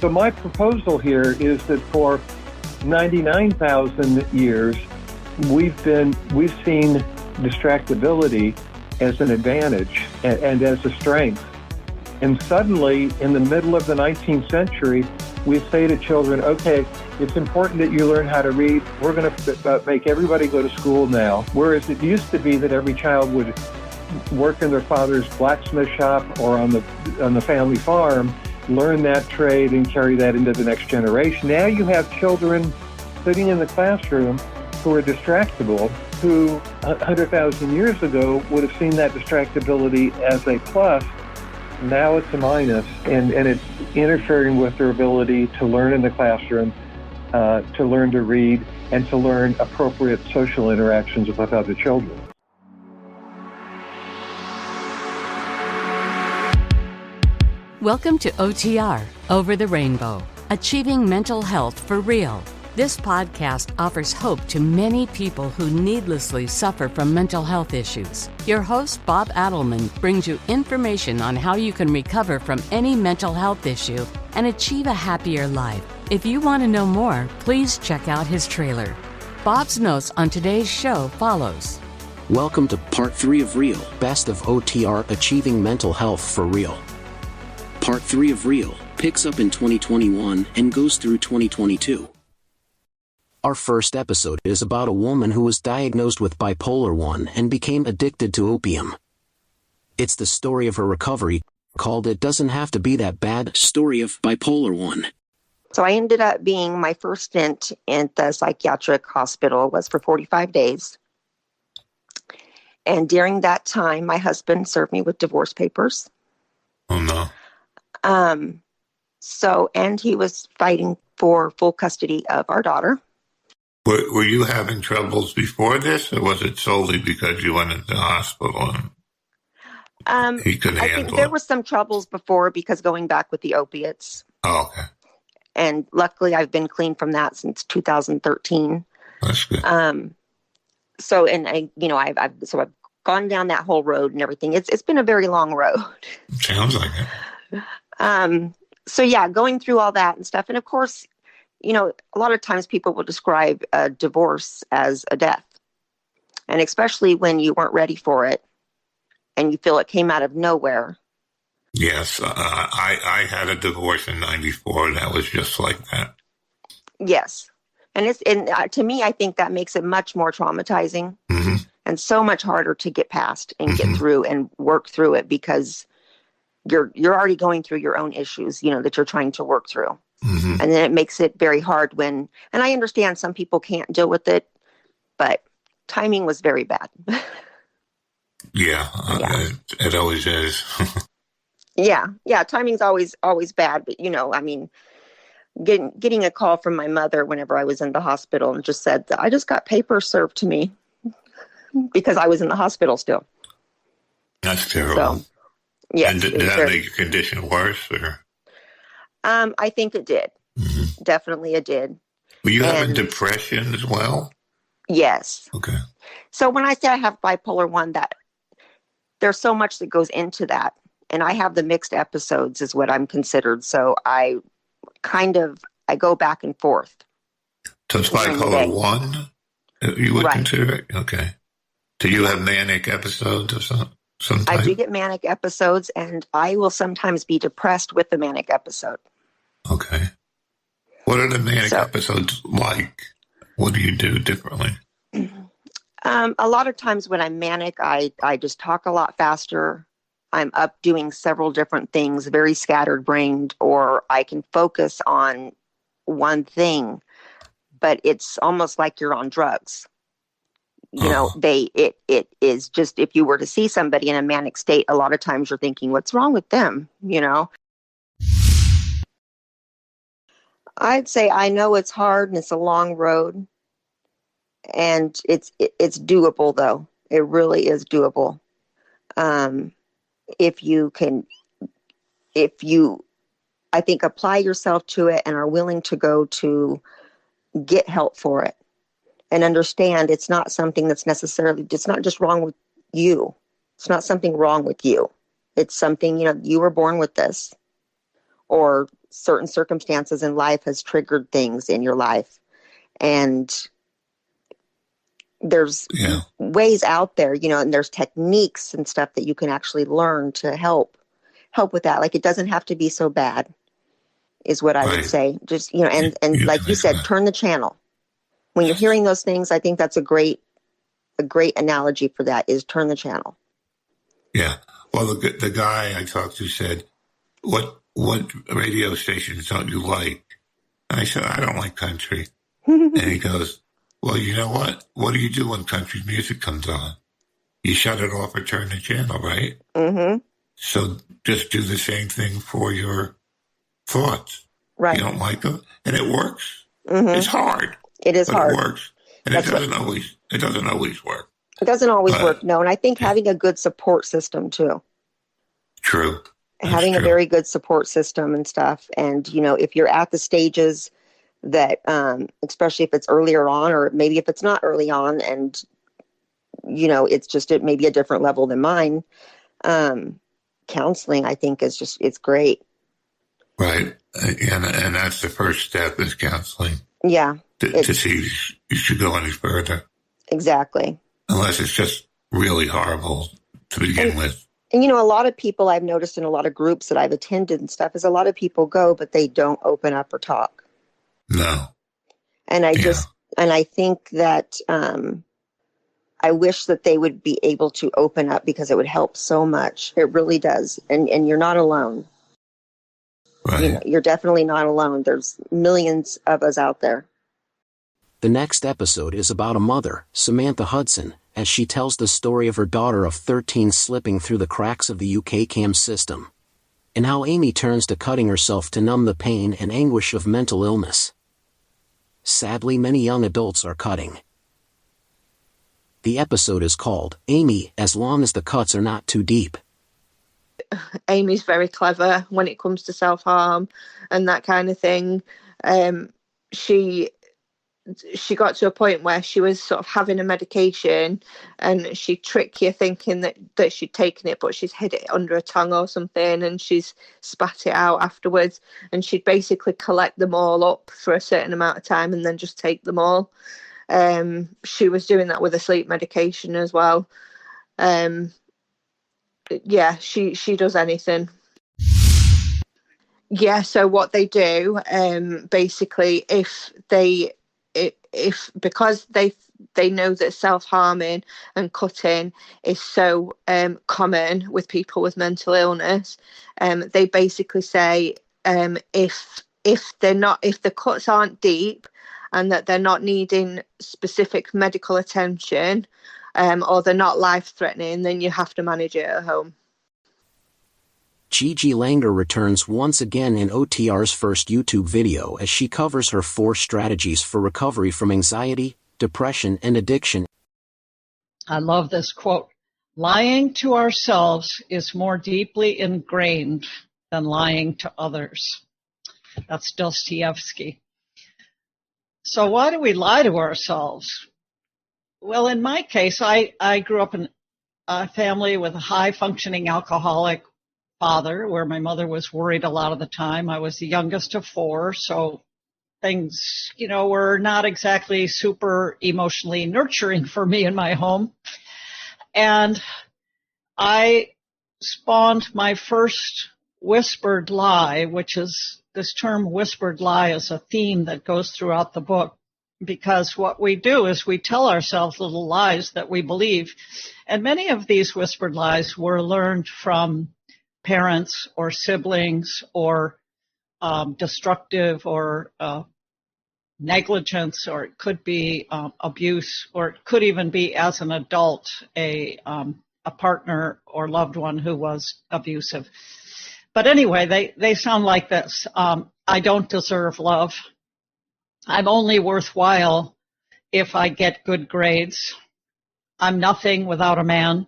So my proposal here is that for 99,000 years, we've seen distractibility as an advantage and as a strength. And suddenly, in the middle of the 19th century, we say to children, okay, it's important that you learn how to read. We're going to make everybody go to school now. Whereas it used to be that every child would work in their father's blacksmith shop or on the family farm, learn that trade and carry that into the next generation. Now you have children sitting in the classroom who are distractible, who 100,000 years ago would have seen that distractibility as a plus. Now it's a minus, and it's interfering with their ability to learn in the classroom, to learn to read, and to learn appropriate social interactions with other children. Welcome to OTR, Over the Rainbow, Achieving Mental Health for Real. This podcast offers hope to many people who needlessly suffer from mental health issues. Your host, Bob Adelman, brings you information on how you can recover from any mental health issue and achieve a happier life. If you want to know more, please check out his trailer. Bob's notes on today's show follows. Welcome to Part 3 of Real, Best of OTR, Achieving Mental Health for Real. Part 3 of Real picks up in 2021 and goes through 2022. Our first episode is about a woman who was diagnosed with bipolar 1 and became addicted to opium. It's the story of her recovery, called It Doesn't Have to Be That Bad, Story of Bipolar 1. So I ended up being, my first stint in the psychiatric hospital was for 45 days. And during that time, my husband served me with divorce papers. Oh, no. And he was fighting for full custody of our daughter. Were you having troubles before this, or was it solely because you went into the hospital and he couldn't handle it? I think there was some troubles before because going back with the opiates. Oh, okay. And luckily I've been clean from that since 2013. That's good. I've gone down that whole road and everything. It's been a very long road. Sounds like it. Going through all that and stuff. And of course, a lot of times people will describe a divorce as a death. And especially when you weren't ready for it and you feel it came out of nowhere. Yes. I had a divorce in 94. That was just like that. Yes. And to me, I think that makes it much more traumatizing and so much harder to get past and get through and work through it because you're already going through your own issues, that you're trying to work through. And then it makes it very hard and I understand some people can't deal with it, but timing was very bad. Yeah. It always is. Yeah. Timing's always bad. But, getting a call from my mother whenever I was in the hospital and just said, I just got papers served to me because I was in the hospital still. That's terrible. So, yes, and did that make your condition worse? Or? I think it did. Definitely it did. Were you having depression as well? Yes. Okay. So when I say I have bipolar 1, that there's so much that goes into that. And I have the mixed episodes is what I'm considered. So I go back and forth. So it's bipolar 1, you would consider it? Okay. Do you have manic episodes or something? I do get manic episodes, and I will sometimes be depressed with the manic episode. Okay. What are the manic episodes like? What do you do differently? A lot of times when I'm manic, I just talk a lot faster. I'm up doing several different things, very scattered-brained, or I can focus on one thing, but it's almost like you're on drugs. It is just, if you were to see somebody in a manic state, a lot of times you're thinking, what's wrong with them? I'd say I know it's hard and it's a long road, and it's doable though. It really is doable. If you, I think, apply yourself to it and are willing to go to get help for it. And understand it's not something that's it's not just wrong with you. It's not something wrong with you. It's something, you were born with this. Or certain circumstances in life has triggered things in your life. And there's ways out there, and there's techniques and stuff that you can actually learn to help with that. Like, it doesn't have to be so bad, is what I would say. Just, and like you said, turn the channel. When you're hearing those things, I think that's a great analogy for that, is turn the channel. Yeah. Well, the guy I talked to said, what radio stations don't you like? And I said, I don't like country. And he goes, well, you know what? What do you do when country music comes on? You shut it off or turn the channel, right? Mm-hmm. So just do the same thing for your thoughts. Right. You don't like them, and it works. Mm-hmm. It's hard. It is hard. It works. And it doesn't always work. It doesn't always work, no. And I think having a good support system, too. True. Having a very good support system and stuff. And, if you're at the stages that, especially if it's earlier on, or maybe if it's not early on and, it's just it maybe a different level than mine, counseling, I think, it's great. Right. And that's the first step, is counseling. Yeah. To see if you should go any further. Exactly. Unless it's just really horrible to begin with. And, a lot of people I've noticed in a lot of groups that I've attended and stuff is a lot of people go, but they don't open up or talk. No. And I think that I wish that they would be able to open up, because it would help so much. It really does. And you're not alone. Right. You're definitely not alone. There's millions of us out there. The next episode is about a mother, Samantha Hudson, as she tells the story of her daughter of 13 slipping through the cracks of the UK CAM system, and how Amy turns to cutting herself to numb the pain and anguish of mental illness. Sadly, many young adults are cutting. The episode is called Amy, As Long as the Cuts Are Not Too Deep. Amy's very clever when it comes to self-harm and that kind of thing. She got to a point where she was sort of having a medication, and she tricked you thinking that she'd taken it, but she's hid it under her tongue or something, and she's spat it out afterwards, and she'd basically collect them all up for a certain amount of time and then just take them all. She was doing that with a sleep medication as well. She does anything. Yeah, so what they do, basically, because they know that self-harming and cutting is so common with people with mental illness, they basically say if the cuts aren't deep and that they're not needing specific medical attention, or they're not life-threatening, then you have to manage it at home. Gigi Langer returns once again in OTR's first YouTube video as she covers her 4 strategies for recovery from anxiety, depression, and addiction. I love this quote. Lying to ourselves is more deeply ingrained than lying to others. That's Dostoevsky. So why do we lie to ourselves? Well, in my case, I grew up in a family with a high-functioning alcoholic father, where my mother was worried a lot of the time. I was the youngest of 4, so things, were not exactly super emotionally nurturing for me in my home. And I spawned my first whispered lie, which is, this term whispered lie is a theme that goes throughout the book, because what we do is we tell ourselves little lies that we believe. And many of these whispered lies were learned from parents or siblings, or destructive or negligence, or it could be abuse, or it could even be, as an adult, a partner or loved one who was abusive. But anyway, they sound like this. I don't deserve love. I'm only worthwhile if I get good grades. I'm nothing without a man.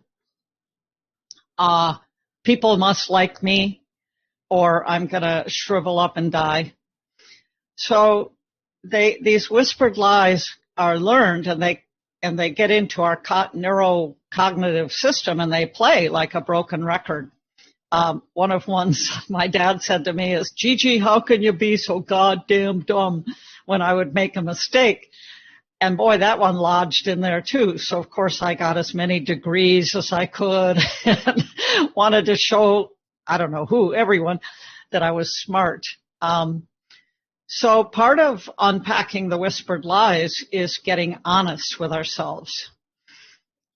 People must like me, or I'm going to shrivel up and die. So these whispered lies are learned, and they get into our neurocognitive system, and they play like a broken record. One of ones my dad said to me is, Gigi, how can you be so goddamn dumb when I would make a mistake? And boy, that one lodged in there too. So of course I got as many degrees as I could and wanted to show, I don't know who, everyone, that I was smart. So part of unpacking the whispered lies is getting honest with ourselves.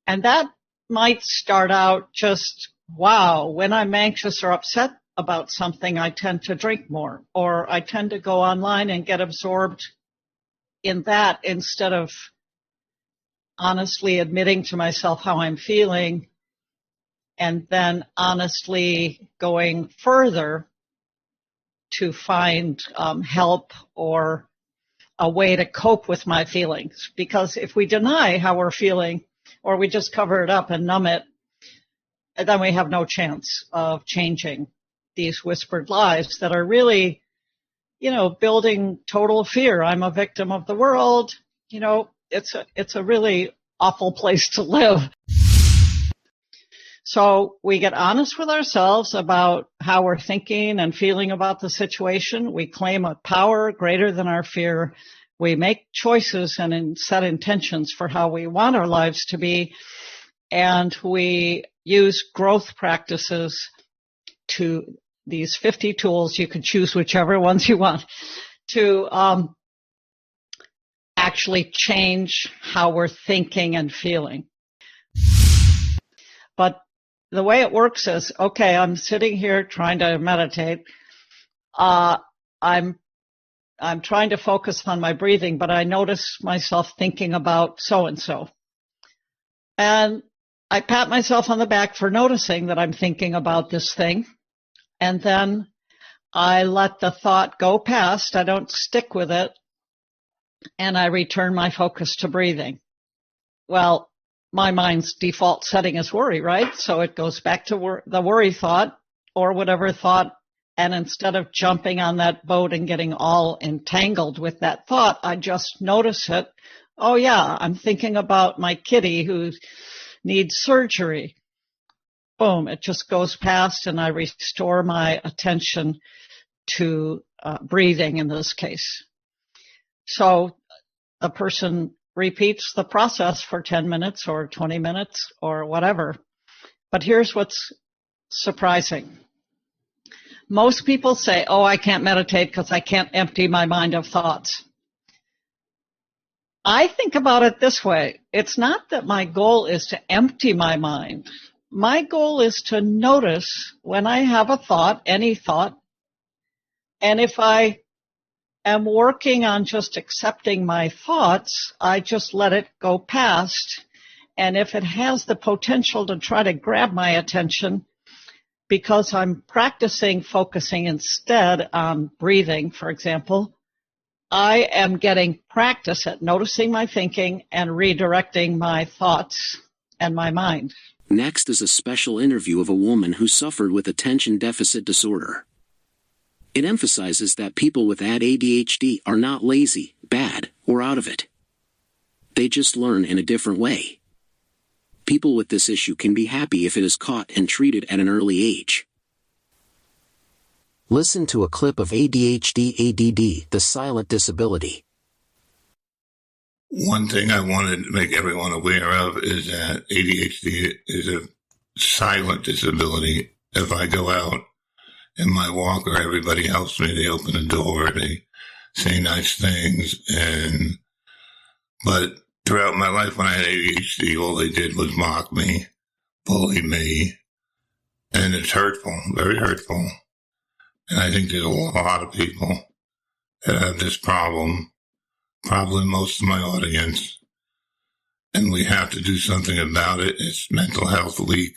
And that might start out just, wow, when I'm anxious or upset about something, I tend to drink more, or I tend to go online and get absorbed in that instead of honestly admitting to myself how I'm feeling and then honestly going further to find help or a way to cope with my feelings. Because if we deny how we're feeling or we just cover it up and numb it, then we have no chance of changing these whispered lies that are really, building total fear. I'm a victim of the world. It's a really awful place to live. So we get honest with ourselves about how we're thinking and feeling about the situation. We claim a power greater than our fear. We make choices and set intentions for how we want our lives to be. And we use growth practices to these 50 tools. You can choose whichever ones you want to actually change how we're thinking and feeling. But the way it works is, okay, I'm sitting here trying to meditate. I'm trying to focus on my breathing, but I notice myself thinking about so-and-so. And I pat myself on the back for noticing that I'm thinking about this thing. And then I let the thought go past. I don't stick with it. And I return my focus to breathing. Well, my mind's default setting is worry, right? So it goes back to the worry thought or whatever thought. And instead of jumping on that boat and getting all entangled with that thought, I just notice it. Oh, yeah, I'm thinking about my kitty who needs surgery. Boom, it just goes past and I restore my attention to breathing in this case. So the person repeats the process for 10 minutes or 20 minutes or whatever. But here's what's surprising. Most people say, oh, I can't meditate because I can't empty my mind of thoughts. I think about it this way. It's not that my goal is to empty my mind. My goal is to notice when I have a thought, any thought, and if I am working on just accepting my thoughts, I just let it go past. And if it has the potential to try to grab my attention, because I'm practicing focusing instead on breathing, for example, I am getting practice at noticing my thinking and redirecting my thoughts and my mind. Next is a special interview of a woman who suffered with attention deficit disorder. It emphasizes that people with ADHD are not lazy, bad, or out of it. They just learn in a different way. People with this issue can be happy if it is caught and treated at an early age. Listen to a clip of ADHD ADD, the silent disability. One thing I wanted to make everyone aware of is that ADHD is a silent disability. If I go out in my walker, everybody helps me. They open the door, they say nice things. But throughout my life when I had ADHD, all they did was mock me, bully me. And it's hurtful, very hurtful. And I think there's a lot of people that have this problem, probably most of my audience. And we have to do something about it. It's Mental Health Week.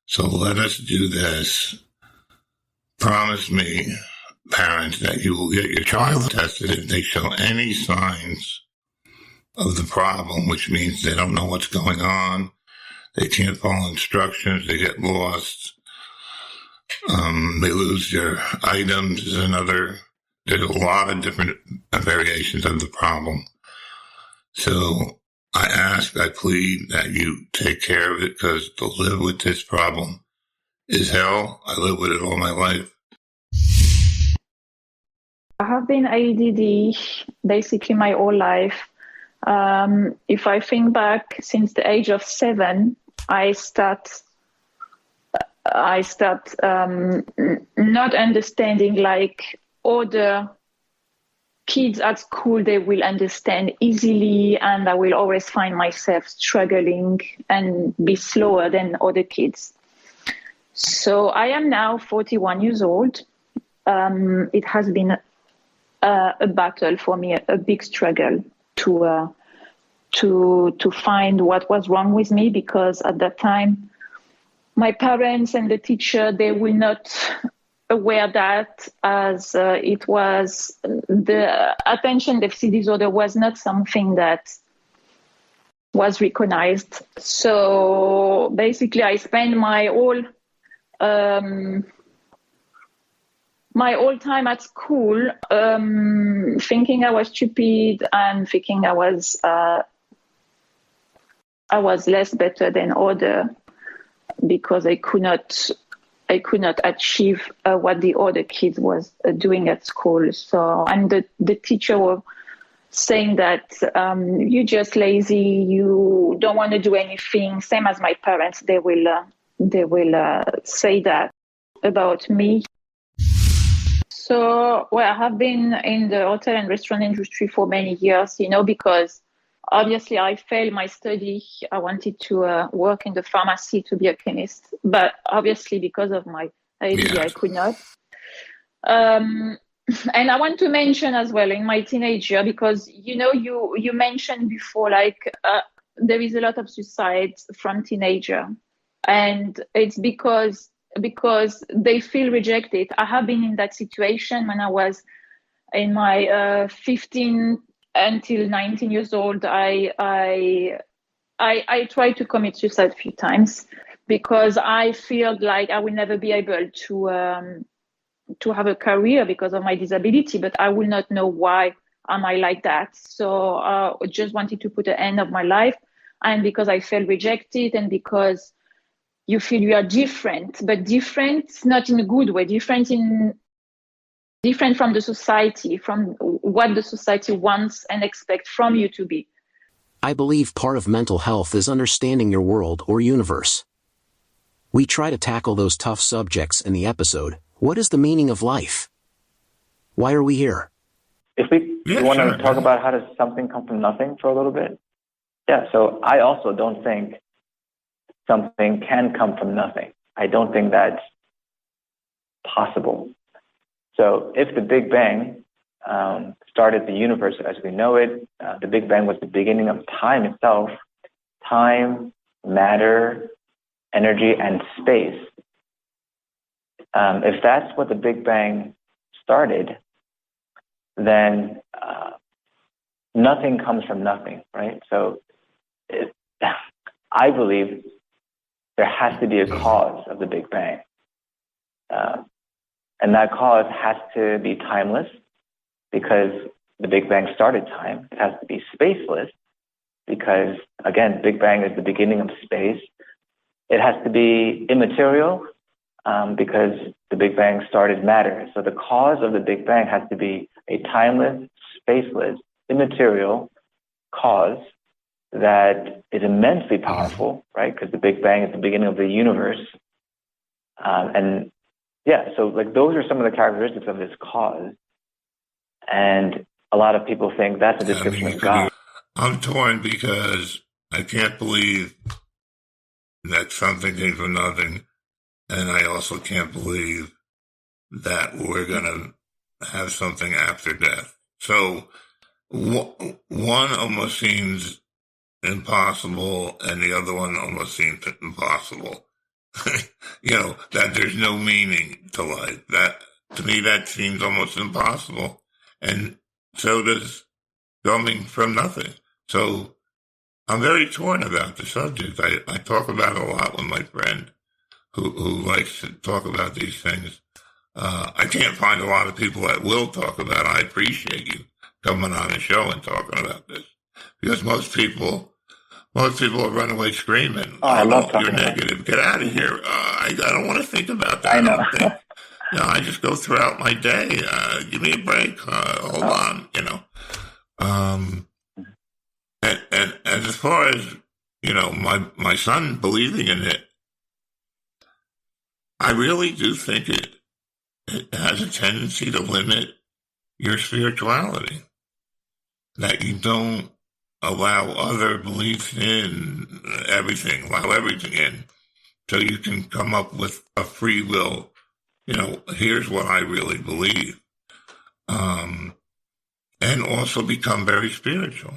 So let us do this. Promise me, parents, that you will get your child tested if they show any signs of the problem, which means they don't know what's going on. They can't follow instructions. They get lost. They lose their items. There's a lot of different variations of the problem. So I plead that you take care of it, because to live with this problem is hell. I live with it all my life. I have been ADD basically my whole life. If I think back, since the age of 7, I start not understanding like other kids at school. They will understand easily, and I will always find myself struggling and be slower than other kids. So I am now 41 years old. It has been a battle for me, a big struggle to find what was wrong with me, because at that time my parents and the teacher, they were not aware that as it was the attention deficit disorder was not something that was recognized. So basically I spent my whole time at school thinking I was stupid and thinking I was less better than other, because I could not achieve what the other kids was doing at school. So, and the teacher was saying that you're just lazy, you don't want to do anything. Same as my parents, they will say that about me. So, well, I have been in the hotel and restaurant industry for many years, because obviously I failed my study. I wanted to work in the pharmacy to be a chemist, but obviously because of my ADD, I could not. And I want to mention as well in my teenage year, because, you mentioned before, like there is a lot of suicide from teenager, and it's because they feel rejected. I have been in that situation when I was in my 15 until 19 years old. I tried to commit suicide a few times because I feel like I will never be able to have a career because of my disability, but I will not know why am I like that. So I just wanted to put an end of my life, and because I felt rejected, and because you feel you are different, but different not in a good way, different from the society, from what the society wants and expects from you to be. I believe part of mental health is understanding your world or universe. We try to tackle those tough subjects in the episode. What is the meaning of life? Why are we here? If we want to talk about how does something come from nothing for a little bit. Yeah, so I also don't think something can come from nothing. I don't think that's possible. So if the Big Bang started the universe as we know it, the Big Bang was the beginning of time itself, time, matter, energy, and space. If that's what the Big Bang started, then nothing comes from nothing, right? So I believe there has to be a cause of the Big Bang. And that cause has to be timeless, because the Big Bang started time. It has to be spaceless, because, again, Big Bang is the beginning of space. It has to be immaterial, because the Big Bang started matter. So the cause of the Big Bang has to be a timeless, spaceless, immaterial cause that is immensely powerful, right? Because the Big Bang is the beginning of the universe. And yeah, so like those are some of the characteristics of this cause. And a lot of people think that's a description of God. I'm torn because I can't believe that something came from nothing. And I also can't believe that we're going to have something after death. So one almost seems impossible, and the other one almost seems impossible. That there's no meaning to life. That, to me, that seems almost impossible. And so does coming from nothing. So I'm very torn about the subject. I talk about it a lot with my friend who likes to talk about these things. I can't find a lot of people that will talk about it. I appreciate you coming on the show and talking about this, because most people Most people will run away screaming. I love no, talking you're about negative. Get out of here. I don't want to think about that. I know. don't think. I just go throughout my day. Give me a break. Hold on. And as far as my son believing in it, I really do think it has a tendency to limit your spirituality. That you don't allow other beliefs in everything, allow everything in, so you can come up with a free will. Here's what I really believe, and also become very spiritual.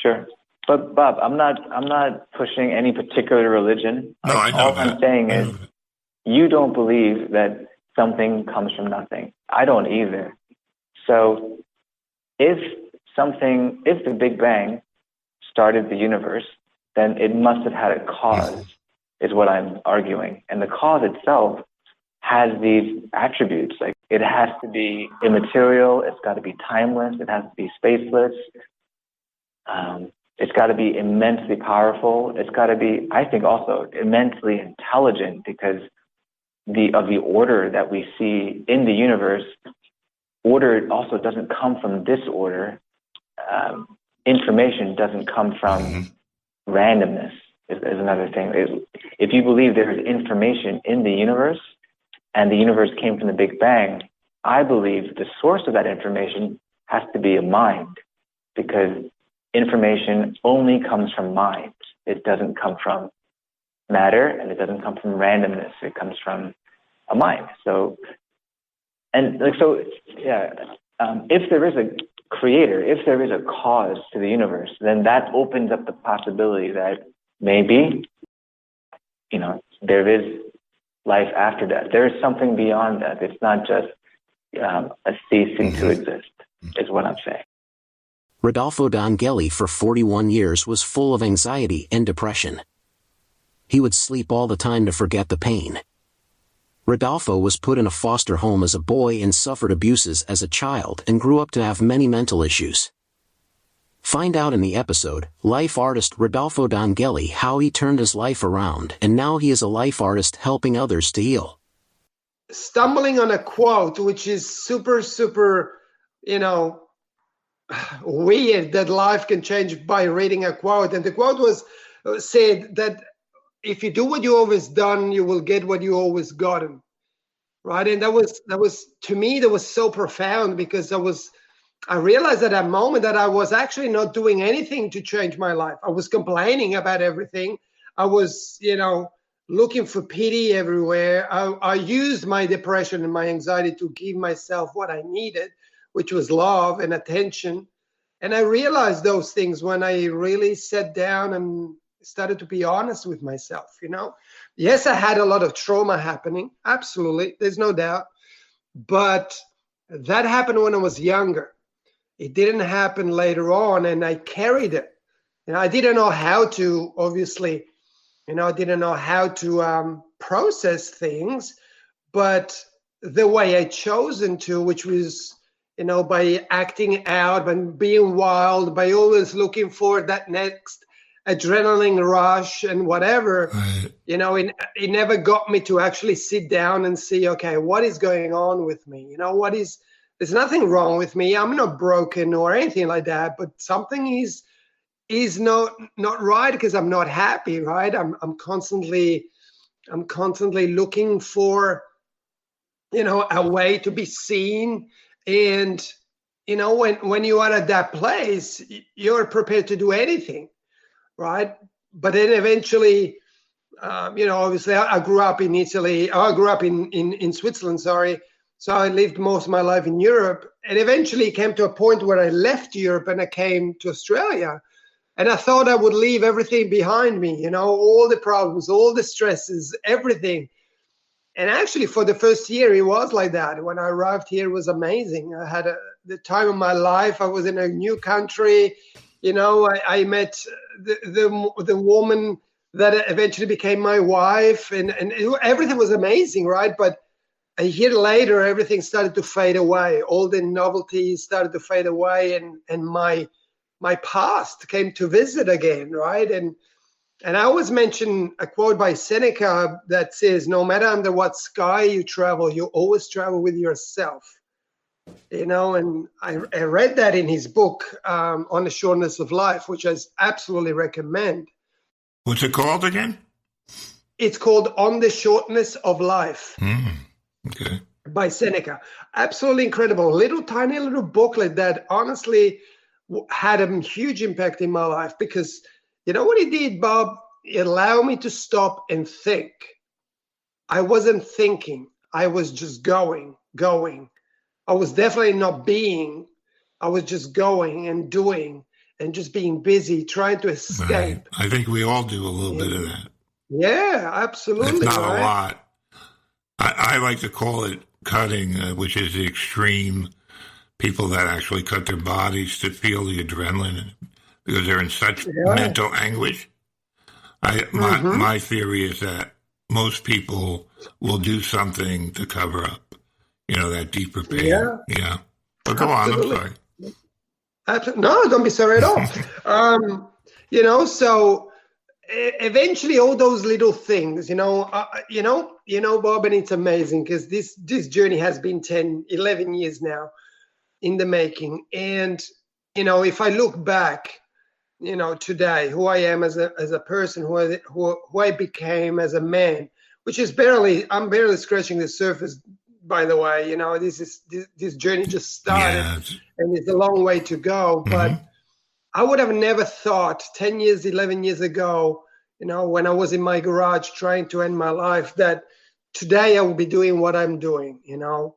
Sure, but Bob, I'm not pushing any particular religion. No, I know all that. I'm saying is, you don't believe that something comes from nothing. I don't either. So, if the Big Bang started the universe, then it must have had a cause, is what I'm arguing. And the cause itself has these attributes. Like, it has to be immaterial, it's got to be timeless, it has to be spaceless, it's got to be immensely powerful, it's got to be, I think, also immensely intelligent, because of the order that we see in the universe. Order also doesn't come from disorder. Information doesn't come from randomness, is another thing. If you believe there is information in the universe and the universe came from the Big Bang, I believe the source of that information has to be a mind, because information only comes from mind. It doesn't come from matter, and it doesn't come from randomness. It comes from a mind. If there is a creator, if there is a cause to the universe, then that opens up the possibility that maybe, there is life after death. There is something beyond that. It's not just a ceasing to exist, is what I'm saying. Rodolfo Dongeli for 41 years was full of anxiety and depression. He would sleep all the time to forget the pain. Rodolfo was put in a foster home as a boy and suffered abuses as a child and grew up to have many mental issues. Find out in the episode, Life Artist Rodolfo Dongeli, how he turned his life around, and now he is a life artist helping others to heal. Stumbling on a quote, which is super, super, weird that life can change by reading a quote. And the quote was said that if you do what you always done, you will get what you always gotten, right? And that was to me, that was so profound, because I realized at that moment that I was actually not doing anything to change my life. I was complaining about everything. I was, looking for pity everywhere. I used my depression and my anxiety to give myself what I needed, which was love and attention. And I realized those things when I really sat down and started to be honest with myself, Yes, I had a lot of trauma happening. Absolutely. There's no doubt. But that happened when I was younger. It didn't happen later on, and I carried it. I didn't know how to, obviously, I didn't know how to process things, but the way I chosen to, which was, by acting out, by being wild, by always looking for that next adrenaline rush and whatever, Right. It never got me to actually sit down and see, okay, what is going on with me? There's nothing wrong with me. I'm not broken or anything like that, but something is not right, because I'm not happy, right? I'm constantly looking for, a way to be seen. And, when you are at that place, you're prepared to do anything, right? But then eventually, obviously I grew up in Italy. I grew up in Switzerland, sorry. So I lived most of my life in Europe, and eventually came to a point where I left Europe and I came to Australia. And I thought I would leave everything behind me, all the problems, all the stresses, everything. And actually, for the first year, it was like that. When I arrived here, it was amazing. I had the time of my life. I was in a new country. I met the woman that eventually became my wife, and everything was amazing, right? But a year later, everything started to fade away. All the novelties started to fade away, and my my past came to visit again, right? And I always mention a quote by Seneca that says, no matter under what sky you travel, you always travel with yourself. You know, and I read that in his book, On the Shortness of Life, which I absolutely recommend. What's it called again? It's called On the Shortness of Life. Okay. By Seneca. Absolutely incredible. Tiny little booklet that honestly had a huge impact in my life, because you know what it did, Bob? It allowed me to stop and think. I wasn't thinking. I was just going. I was definitely not being. I was just going and doing and just being busy, trying to escape. Right. I think we all do a little bit of that. Yeah, absolutely. It's not right? a lot. I like to call it cutting, which is the extreme people that actually cut their bodies to feel the adrenaline because they're in such mental anguish. My theory is that most people will do something to cover up, you know, that deeper pain. Yeah. But go on, I'm sorry. No, don't be sorry at all. You know, so eventually all those little things, you know, Bob, and it's amazing because this journey has been 11 years now in the making. And, you know, if I look back, you know, today, who I am as a person, who I became as a man, which is I'm barely scratching the surface, by the way. You know, this journey just started, and it's a long way to go. But I would have never thought 10 years, 11 years ago, you know, when I was in my garage trying to end my life, that today I will be doing what I'm doing, you know,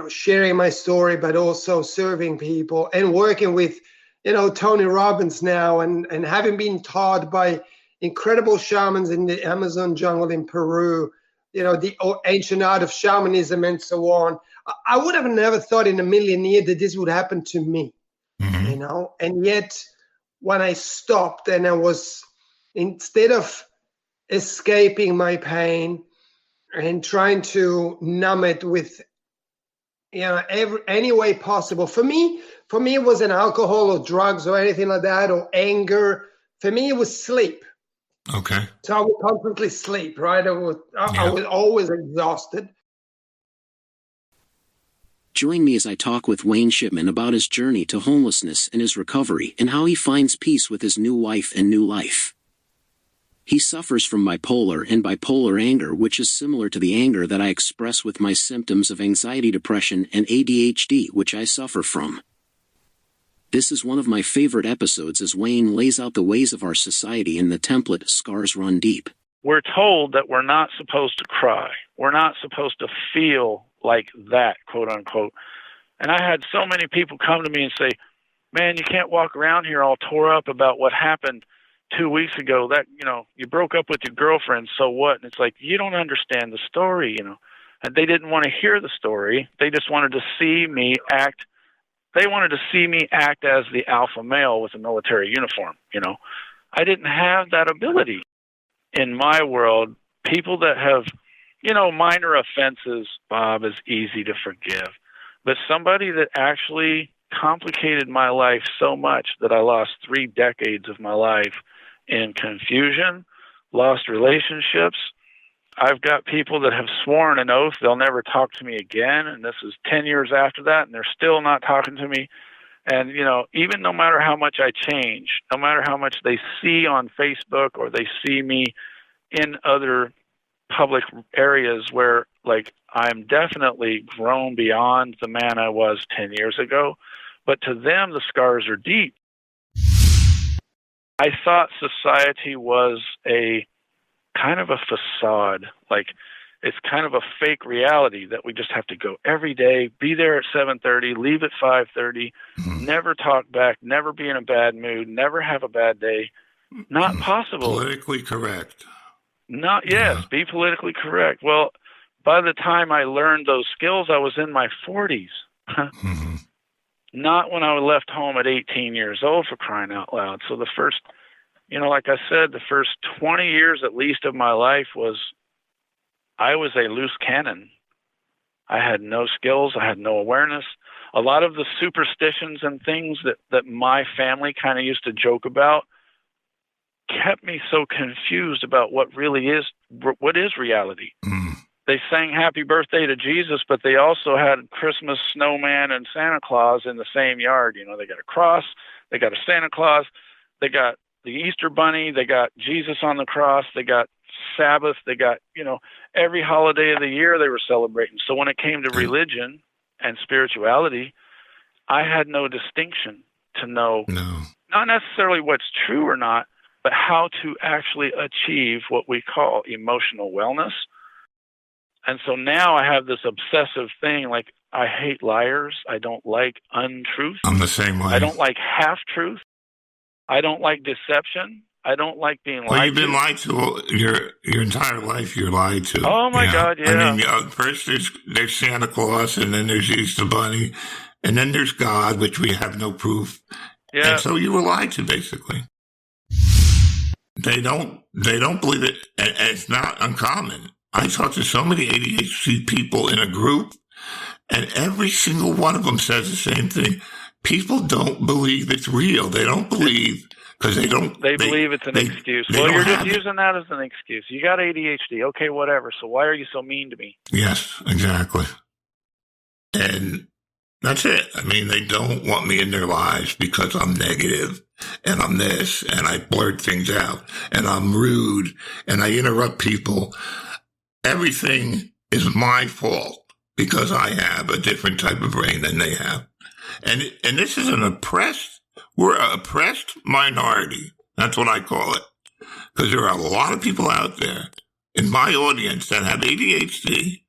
sharing my story, but also serving people and working with, you know, Tony Robbins now, and having been taught by incredible shamans in the Amazon jungle in Peru, you know, the ancient art of shamanism and so on. I would have never thought in a million years that this would happen to me, you know, and yet when I stopped and I was, instead of escaping my pain and trying to numb it with, you know, any way possible. For me, it wasn't alcohol or drugs or anything like that, or anger. For me, it was sleep. Okay. So I would constantly sleep, right? I was always exhausted. Join me as I talk with Wayne Shipman about his journey to homelessness and his recovery and how he finds peace with his new wife and new life. He suffers from bipolar anger, which is similar to the anger that I express with my symptoms of anxiety, depression, and ADHD, which I suffer from. This is one of my favorite episodes as Wayne lays out the ways of our society in the template Scars Run Deep. We're told that we're not supposed to cry. We're not supposed to feel like that, quote unquote. And I had so many people come to me and say, man, you can't walk around here all tore up about what happened 2 weeks ago. That, you know, you broke up with your girlfriend, so what? And it's like, you don't understand the story, you know. And they didn't want to hear the story. They just wanted to see me act. They wanted to see me act as the alpha male with a military uniform, you know. I didn't have that ability. In my world, people that have, you know, minor offenses, Bob, is easy to forgive. But somebody that actually complicated my life so much that I lost 3 decades of my life in confusion, lost relationships. I've got people that have sworn an oath they'll never talk to me again, and this is 10 years after that, and they're still not talking to me. And, you know, even no matter how much I change, no matter how much they see on Facebook or they see me in other public areas where, like, I'm definitely grown beyond the man I was 10 years ago, but to them, the scars are deep. I thought society was a kind of a facade, like it's kind of a fake reality that we just have to go every day, be there at 7:30, leave at 5:30, never talk back, never be in a bad mood, never have a bad day. Not possible. Politically correct. Be politically correct. Well, by the time I learned those skills, I was in my 40s. Not when I left home at 18 years old, for crying out loud. So the first, you know, like I said, the first 20 years at least of my life I was a loose cannon. I had no skills. I had no awareness. A lot of the superstitions and things that my family kind of used to joke about kept me so confused about what is reality. They sang happy birthday to Jesus, but they also had Christmas snowman and Santa Claus in the same yard. You know, they got a cross, they got a Santa Claus, they got the Easter bunny, they got Jesus on the cross, they got Sabbath, they got, you know, every holiday of the year they were celebrating. So when it came to religion and spirituality, I had no distinction to know, not necessarily what's true or not, but how to actually achieve what we call emotional wellness. And so now I have this obsessive thing, like I hate liars. I don't like untruth. I'm the same way. I don't like half-truth. I don't like deception. I don't like being lied to. Well, you've been lied to your entire life. You're lied to. Oh, my God, yeah. I mean, first there's Santa Claus, and then there's Easter Bunny, and then there's God, which we have no proof. Yeah. And so you were lied to, basically. They don't believe it, and it's not uncommon. I talk to so many ADHD people in a group, and every single one of them says the same thing. People don't believe it's real. They don't believe because they don't. They believe it's an excuse. Well, you're just using that as an excuse. You got ADHD. Okay, whatever. So why are you so mean to me? Yes, exactly. And that's it. I mean, they don't want me in their lives because I'm negative and I'm this and I blurt things out and I'm rude and I interrupt people. Everything is my fault because I have a different type of brain than they have. And this is we're an oppressed minority. That's what I call it. Because there are a lot of people out there in my audience that have ADHD.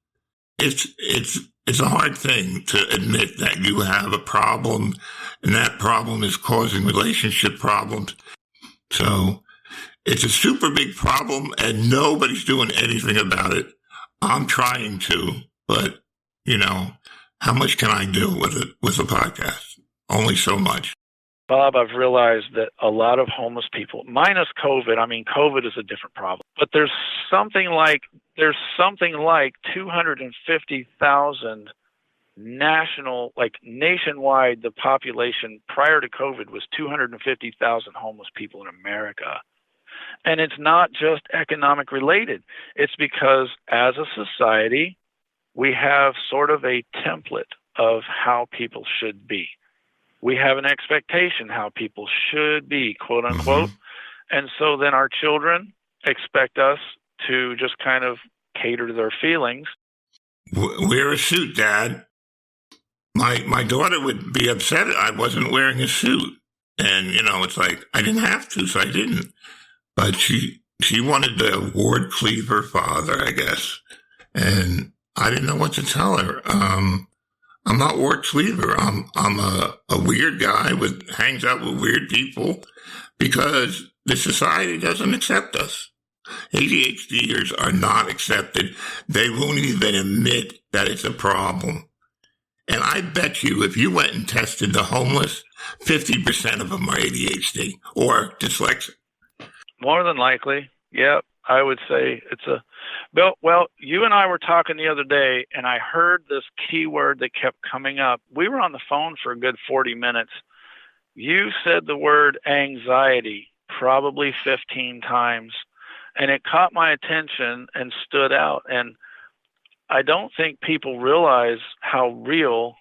It's a hard thing to admit that you have a problem and that problem is causing relationship problems. So it's a super big problem and nobody's doing anything about it. I'm trying to, but you know, how much can I do with a podcast? Only so much. Bob, I've realized that a lot of homeless people, minus COVID, I mean, COVID is a different problem, but there's something like 250,000 nationwide, the population prior to COVID was 250,000 homeless people in America. And it's not just economic related. It's because as a society, we have sort of a template of how people should be. We have an expectation how people should be, quote unquote. Mm-hmm. And so then our children expect us to just kind of cater to their feelings. Wear a suit, Dad. My daughter would be upset I wasn't wearing a suit. And, you know, it's like, I didn't have to, so I didn't. But she wanted the Ward Cleaver father, I guess. And I didn't know what to tell her. I'm not Ward Cleaver. I'm a weird guy hangs out with weird people because the society doesn't accept us. ADHDers are not accepted. They won't even admit that it's a problem. And I bet you if you went and tested the homeless, 50% of them are ADHD or dyslexic. More than likely. Yep. I would say it's a Bill. Well, you and I were talking the other day and I heard this keyword that kept coming up. We were on the phone for a good 40 minutes. You said the word anxiety probably 15 times and it caught my attention and stood out. And I don't think people realize how real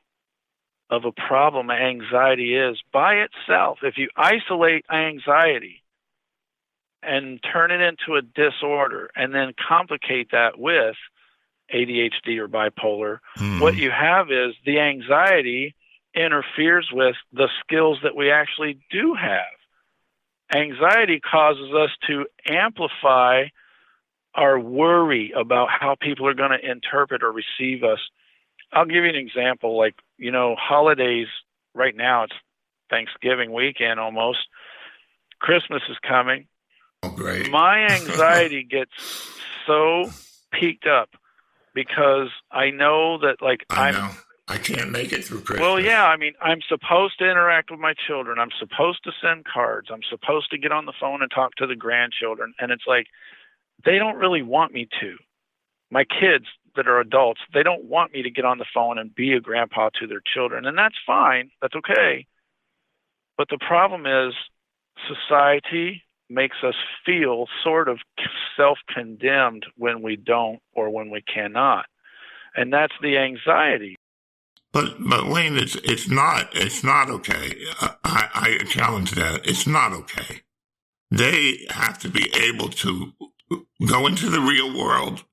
of a problem anxiety is by itself. If you isolate anxiety and turn it into a disorder and then complicate that with ADHD or bipolar, what you have is the anxiety interferes with the skills that we actually do have. Anxiety causes us to amplify our worry about how people are going to interpret or receive us. I'll give you an example. Like, you know, holidays right now, it's Thanksgiving weekend almost. Christmas is coming. Oh, great. My anxiety gets so peaked up because I know that, like, I can't make it through Christmas. Well, yeah, I mean, I'm supposed to interact with my children. I'm supposed to send cards. I'm supposed to get on the phone and talk to the grandchildren. And it's like, they don't really want me to. My kids, that are adults, they don't want me to get on the phone and be a grandpa to their children. And that's fine. That's okay. But the problem is society makes us feel sort of self-condemned when we don't or when we cannot. And that's the anxiety. But Wayne, it's not okay. I challenge that. It's not okay. They have to be able to go into the real world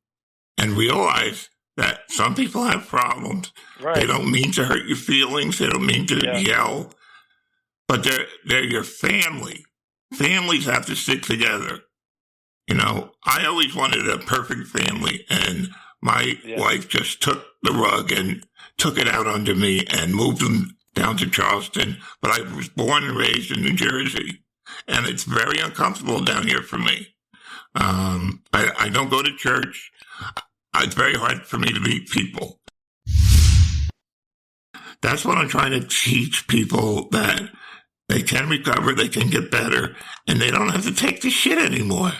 and realize that some people have problems. Right. They don't mean to hurt your feelings. They don't mean to yell. But they're your family. Families have to stick together. You know, I always wanted a perfect family, and my wife just took the rug and took it out under me and moved them down to Charleston. But I was born and raised in New Jersey, and it's very uncomfortable down here for me. I don't go to church. It's very hard for me to meet people. That's what I'm trying to teach people, that they can recover, they can get better, and they don't have to take the shit anymore.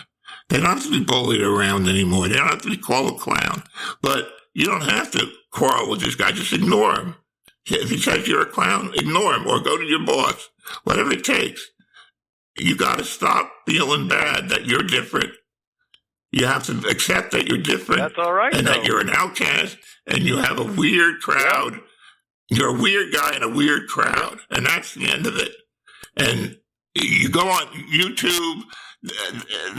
They don't have to be bullied around anymore. They don't have to be called a clown. But you don't have to quarrel with this guy. Just ignore him. If he says you're a clown, ignore him or go to your boss. Whatever it takes. You got to stop feeling bad that you're different. You have to accept that you're different. That's all right. And that you're an outcast and you have a weird crowd. You're a weird guy in a weird crowd. And that's the end of it. And you go on YouTube,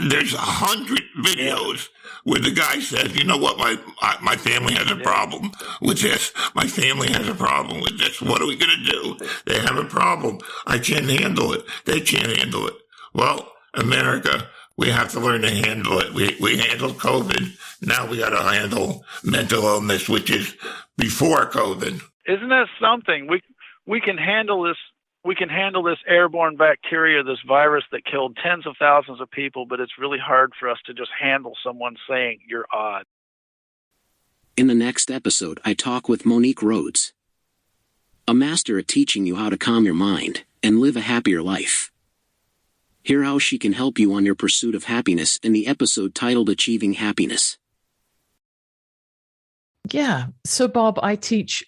there's 100 videos where the guy says, you know what, my family has a problem with this. My family has a problem with this. What are we going to do? They have a problem. I can't handle it. They can't handle it. Well, America, we have to learn to handle it. We handled COVID. Now we got to handle mental illness, which is before COVID. Isn't that something? We can handle this. We can handle this airborne bacteria, this virus that killed tens of thousands of people, but it's really hard for us to just handle someone saying you're odd. In the next episode, I talk with Monique Rhodes, a master at teaching you how to calm your mind and live a happier life. Hear how she can help you on your pursuit of happiness in the episode titled Achieving Happiness. Yeah. So, Bob, I teach,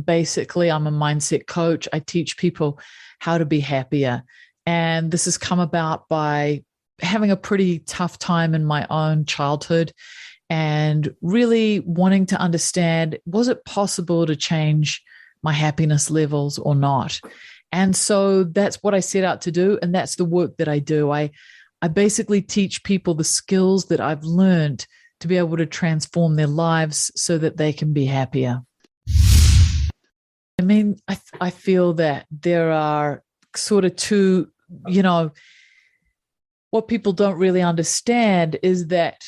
basically, I'm a mindset coach. I teach people how to be happier. And this has come about by having a pretty tough time in my own childhood and really wanting to understand, was it possible to change my happiness levels or not? And so that's what I set out to do. And that's the work that I do. I basically teach people the skills that I've learned to be able to transform their lives so that they can be happier. I mean, I feel that there are sort of two, what people don't really understand is that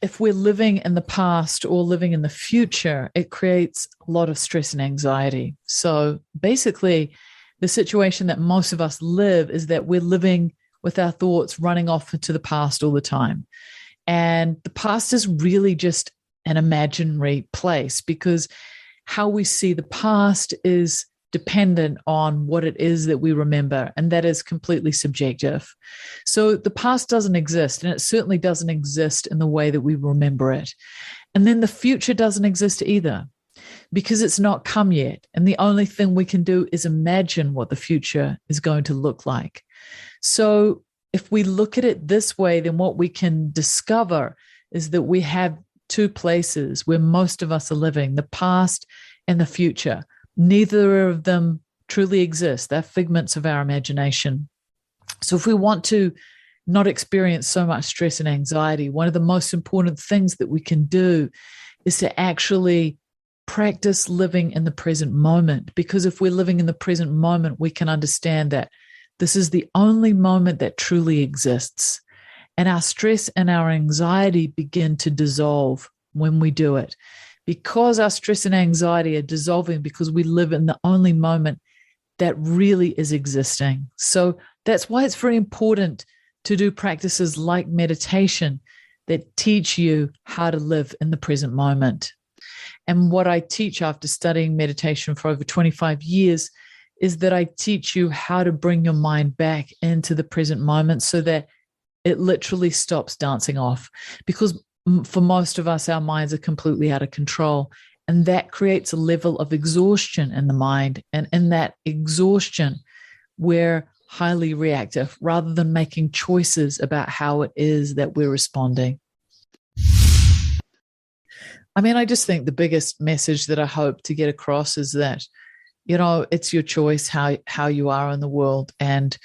if we're living in the past or living in the future, it creates a lot of stress and anxiety. So basically, the situation that most of us live is that we're living with our thoughts running off into the past all the time. And the past is really just an imaginary place because how we see the past is dependent on what it is that we remember, and that is completely subjective. So the past doesn't exist, and it certainly doesn't exist in the way that we remember it. And then the future doesn't exist either because it's not come yet. And the only thing we can do is imagine what the future is going to look like. So if we look at it this way, then what we can discover is that we have two places where most of us are living, the past and the future. Neither of them truly exist. They're figments of our imagination. So if we want to not experience so much stress and anxiety, one of the most important things that we can do is to actually practice living in the present moment. Because if we're living in the present moment, we can understand that this is the only moment that truly exists. And our stress and our anxiety begin to dissolve when we do it. Because our stress and anxiety are dissolving because we live in the only moment that really is existing. So that's why it's very important to do practices like meditation that teach you how to live in the present moment. And what I teach after studying meditation for over 25 years is that I teach you how to bring your mind back into the present moment so that it literally stops dancing off. Because for most of us, our minds are completely out of control. And that creates a level of exhaustion in the mind. And in that exhaustion, we're highly reactive rather than making choices about how it is that we're responding. I mean, I just think the biggest message that I hope to get across is that, it's your choice how you are in the world. And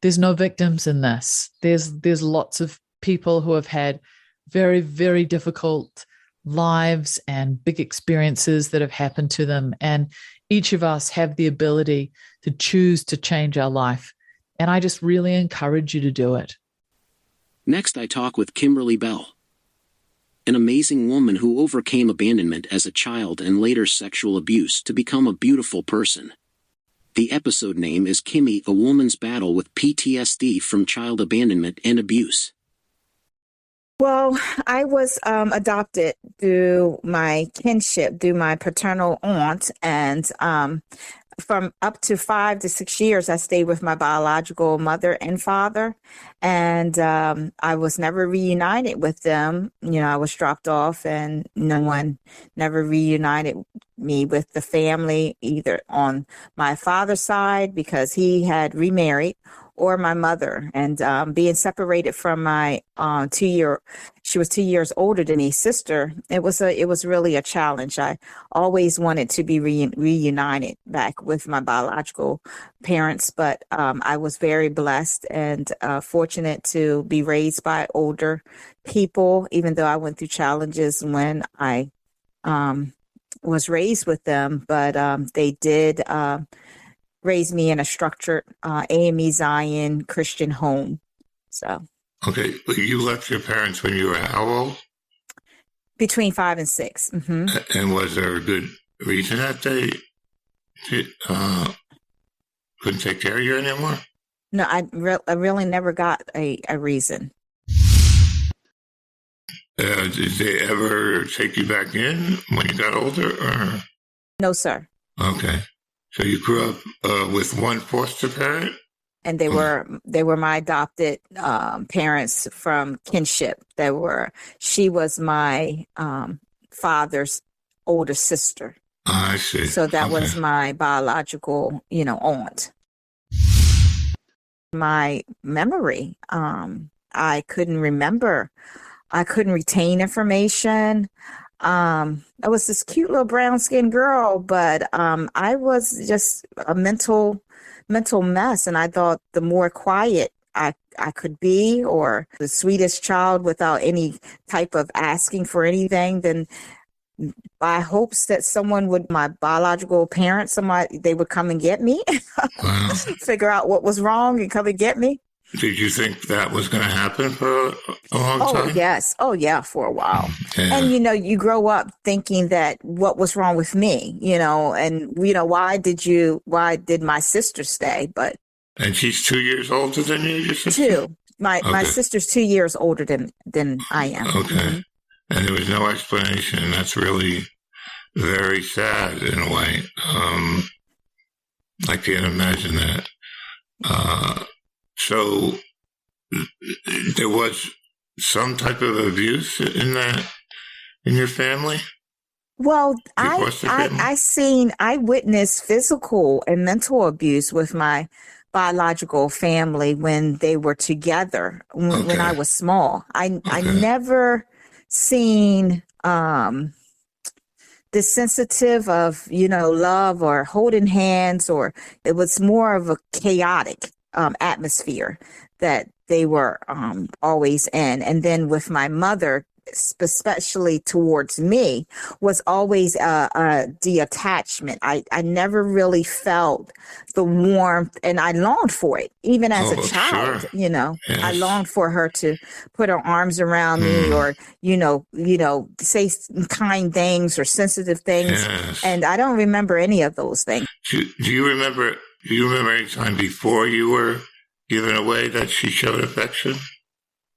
there's no victims in this. There's lots of people who have had very, very difficult lives and big experiences that have happened to them. And each of us have the ability to choose to change our life. And I just really encourage you to do it. Next, I talk with Kimberly Bell, an amazing woman who overcame abandonment as a child and later sexual abuse to become a beautiful person. The episode name is Kimmy, a woman's battle with PTSD from child abandonment and abuse. Well, I was adopted through my kinship, through my paternal aunt, and from up to 5 to 6 years, I stayed with my biological mother and father, and I was never reunited with them. I was dropped off, and no one never reunited me with the family, either on my father's side because he had remarried, or my mother. And being separated from my she was 2 years older than me, sister, it was really a challenge. I always wanted to be reunited back with my biological parents, but I was very blessed and fortunate to be raised by older people, even though I went through challenges when I was raised with them. But they did raised me in a structured AME Zion Christian home. So. Okay, you left your parents when you were how old? Between 5 and 6. Mm-hmm. And was there a good reason that they couldn't take care of you anymore? No, I really never got a reason. Did they ever take you back in when you got older? Or? No, sir. Okay. So you grew up with one foster parent? And they were my adopted parents from kinship. She was my father's older sister. I see. So that was my biological, aunt. My memory, I couldn't remember. I couldn't retain information. I was this cute little brown-skinned girl, but I was just a mental mess. And I thought the more quiet I could be, or the sweetest child without any type of asking for anything, then by hopes that someone would, my biological parents, they would come and get me, figure out what was wrong and come and get me. Did you think that was going to happen for a long time? Oh, yes. Oh, yeah, for a while. Yeah. And, you grow up thinking that what was wrong with me, and, why did my sister stay? And she's 2 years older than you, your sister? 2. My sister's 2 years older than I am. Okay. Mm-hmm. And there was no explanation. That's really very sad in a way. I can't imagine that. So there was some type of abuse in your family? Well, I witnessed physical and mental abuse with my biological family when they were together, when I was small. I never seen the sensitive of, love or holding hands, or it was more of a chaotic atmosphere that they were always in. And then with my mother, especially towards me, was always the attachment. I never really felt the warmth, and I longed for it, even as a child. Sure. Yes. I longed for her to put her arms around me, or say kind things or sensitive things. Yes. And I don't remember any of those things. Do you remember any time before you were given away that she showed affection?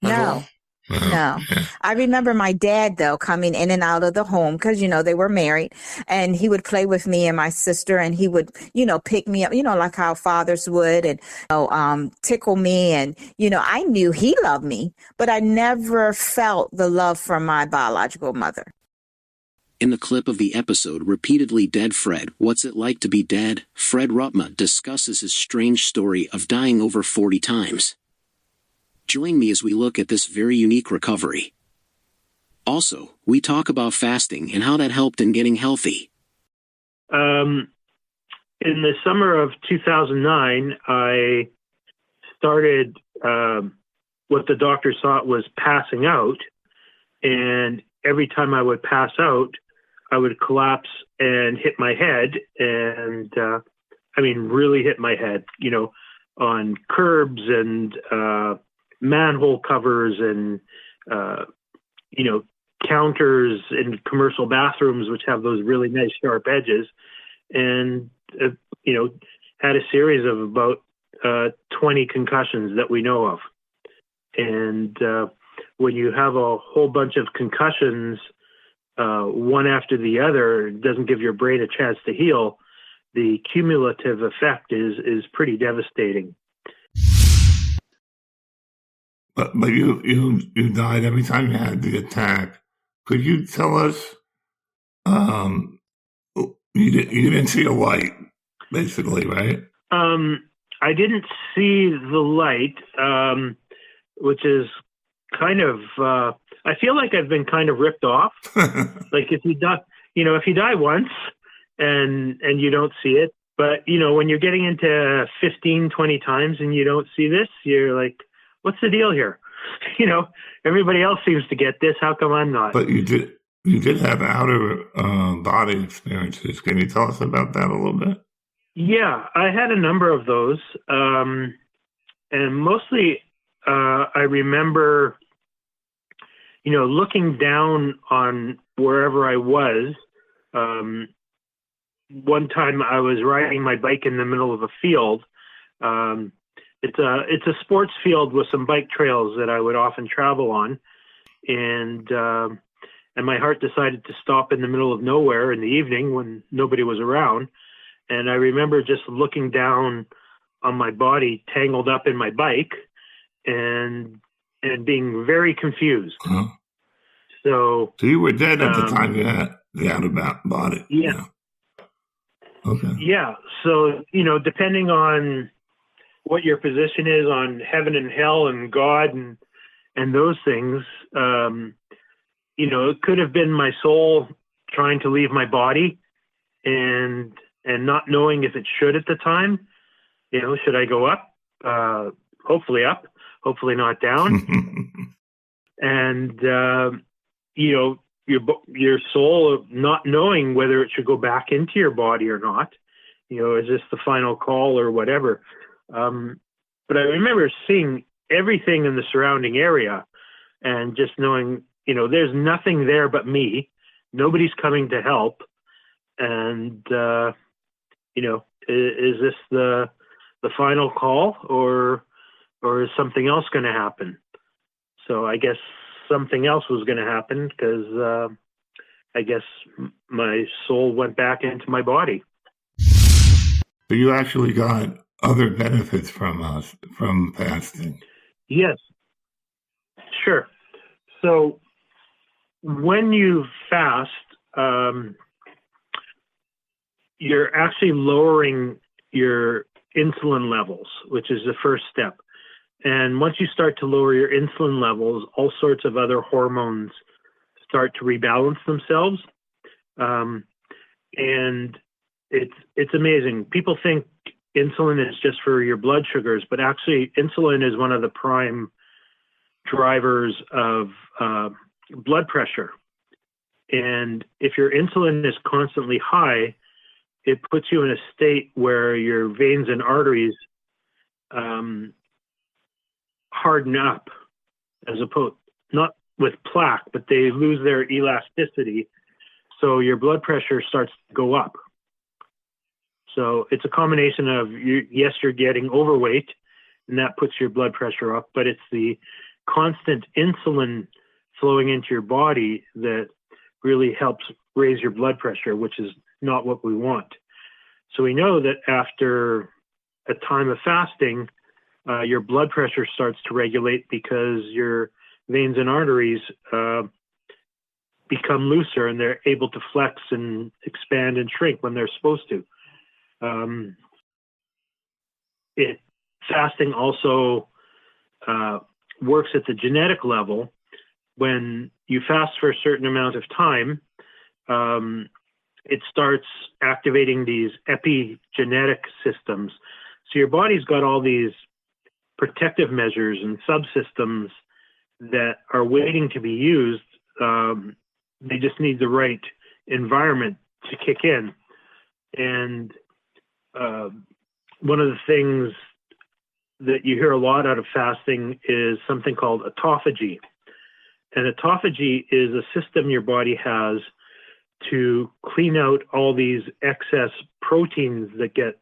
No. No. I remember my dad, though, coming in and out of the home because, they were married, and he would play with me and my sister, and he would, pick me up, like how fathers would, and tickle me. And, I knew he loved me, but I never felt the love from my biological mother. In the clip of the episode Repeatedly Dead Fred, What's It Like to Be Dead?, Fred Rutma discusses his strange story of dying over 40 times. Join me as we look at this very unique recovery. Also, we talk about fasting and how that helped in getting healthy. In the summer of 2009, I started what the doctors thought was passing out. And every time I would pass out, I would collapse and hit my head. And really hit my head, on curbs and manhole covers and, counters in commercial bathrooms, which have those really nice sharp edges. And, had a series of about 20 concussions that we know of. And when you have a whole bunch of concussions, one after the other, doesn't give your brain a chance to heal, the cumulative effect is pretty devastating. But you died every time you had the attack. Could you tell us? You didn't see a light, basically, right? I didn't see the light, which is kind of. I feel like I've been kind of ripped off. Like if you die once and you don't see it, but when you're getting into 15, 20 times and you don't see this, you're like, what's the deal here? Everybody else seems to get this. How come I'm not? But you did have outer body experiences. Can you tell us about that a little bit? Yeah, I had a number of those. And mostly I remember, looking down on wherever I was. One time I was riding my bike in the middle of a field. It's a sports field with some bike trails that I would often travel on, and my heart decided to stop in the middle of nowhere in the evening when nobody was around. And I remember just looking down on my body tangled up in my bike and being very confused. Uh-huh. So you were dead at the time you had the outer body. Yeah. Okay. Yeah. So, depending on what your position is on heaven and hell and God and those things, it could have been my soul trying to leave my body and not knowing if it should at the time. Should I go up? Hopefully up, hopefully not down. And, your soul not knowing whether it should go back into your body or not, is this the final call or whatever? But I remember seeing everything in the surrounding area and just knowing, there's nothing there but me. Nobody's coming to help. And, is this the final call or is something else going to happen? So I guess something else was going to happen because I guess my soul went back into my body. So you actually got other benefits from fasting? Yes, sure. So when you fast, you're actually lowering your insulin levels, which is the first step. And once you start to lower your insulin levels, all sorts of other hormones start to rebalance themselves. And it's amazing. People think insulin is just for your blood sugars, but actually insulin is one of the prime drivers of blood pressure. And if your insulin is constantly high, it puts you in a state where your veins and arteries harden up, as opposed, not with plaque, but they lose their elasticity. So your blood pressure starts to go up. So it's a combination of, yes, you're getting overweight, and that puts your blood pressure up, but it's the constant insulin flowing into your body that really helps raise your blood pressure, which is not what we want. So we know that after a time of fasting, your blood pressure starts to regulate because your veins and arteries become looser and they're able to flex and expand and shrink when they're supposed to. Fasting also works at the genetic level. When you fast for a certain amount of time, it starts activating these epigenetic systems. So your body's got all these protective measures and subsystems that are waiting to be used. They just need the right environment to kick in. And one of the things that you hear a lot out of fasting is something called autophagy. And autophagy is a system your body has to clean out all these excess proteins that get,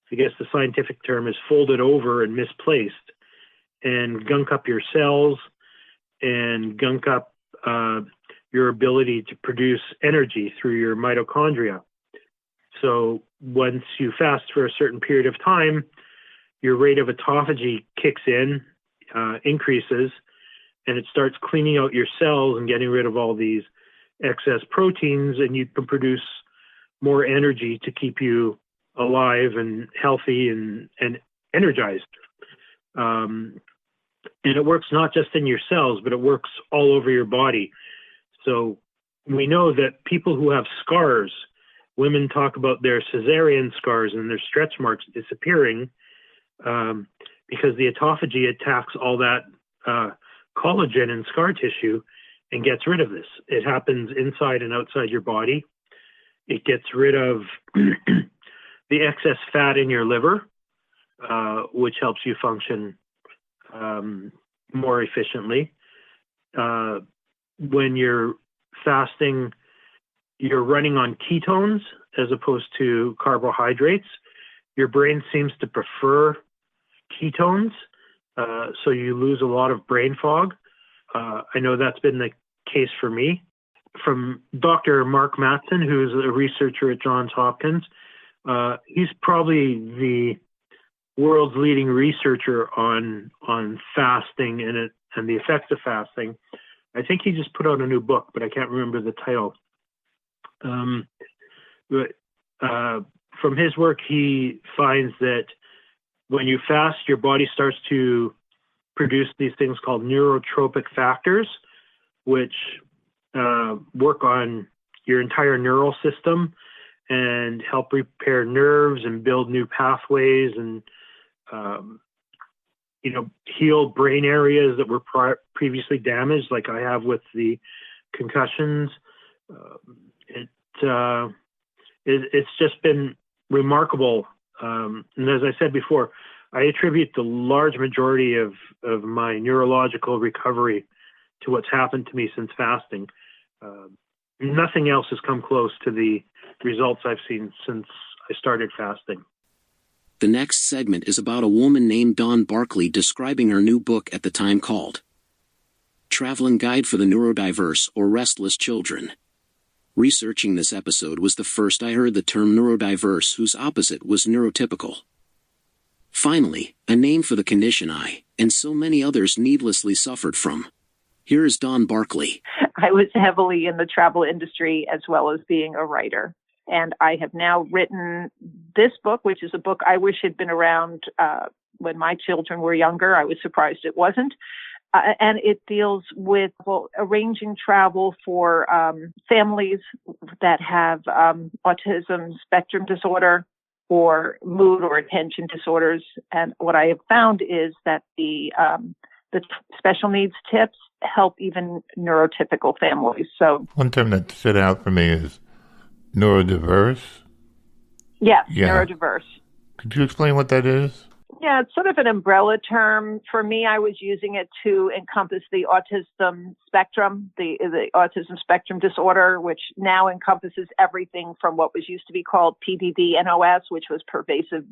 I guess the scientific term is, folded over and misplaced, and gunk up your cells and gunk up your ability to produce energy through your mitochondria. So once you fast for a certain period of time, your rate of autophagy kicks in, increases, and it starts cleaning out your cells and getting rid of all these excess proteins, and you can produce more energy to keep you alive and healthy and energized. And it works not just in your cells, but it works all over your body. So we know that people who have scars, women talk about their cesarean scars and their stretch marks disappearing because the autophagy attacks all that collagen and scar tissue and gets rid of this. It happens inside and outside your body. It gets rid of the excess fat in your liver, which helps you function more efficiently. When you're fasting, you're running on ketones as opposed to carbohydrates. Your brain seems to prefer ketones, so you lose a lot of brain fog. I know that's been the case for me. From Dr. Mark Mattson, who's a researcher at Johns Hopkins, he's probably the world's leading researcher on fasting and the effects of fasting. I think he just put out a new book, but I can't remember the title. From his work, he finds that when you fast, your body starts to produce these things called neurotropic factors, which work on your entire neural system and help repair nerves and build new pathways and heal brain areas that were previously damaged, like I have with the concussions. It's just been remarkable. And as I said before, I attribute the large majority of my neurological recovery to what's happened to me since fasting. Nothing else has come close to the results I've seen since I started fasting. The next segment is about a woman named Dawn Barkley describing her new book at the time called Traveling Guide for the Neurodiverse or Restless Children. Researching this episode was the first I heard the term neurodiverse, whose opposite was neurotypical. Finally, a name for the condition I, and so many others, needlessly suffered from. Here is Dawn Barkley. I was heavily in the travel industry as well as being a writer. And I have now written this book, which is a book I wish had been around when my children were younger. I was surprised it wasn't. And it deals with arranging travel for families that have autism spectrum disorder or mood or attention disorders. And what I have found is that the special needs tips help even neurotypical families. So one term that stood out for me is neurodiverse. Yes, yeah. Neurodiverse. Could you explain what that is? Yeah, it's sort of an umbrella term. For me, I was using it to encompass the autism spectrum, the autism spectrum disorder, which now encompasses everything from what was used to be called PDD-NOS, which was pervasive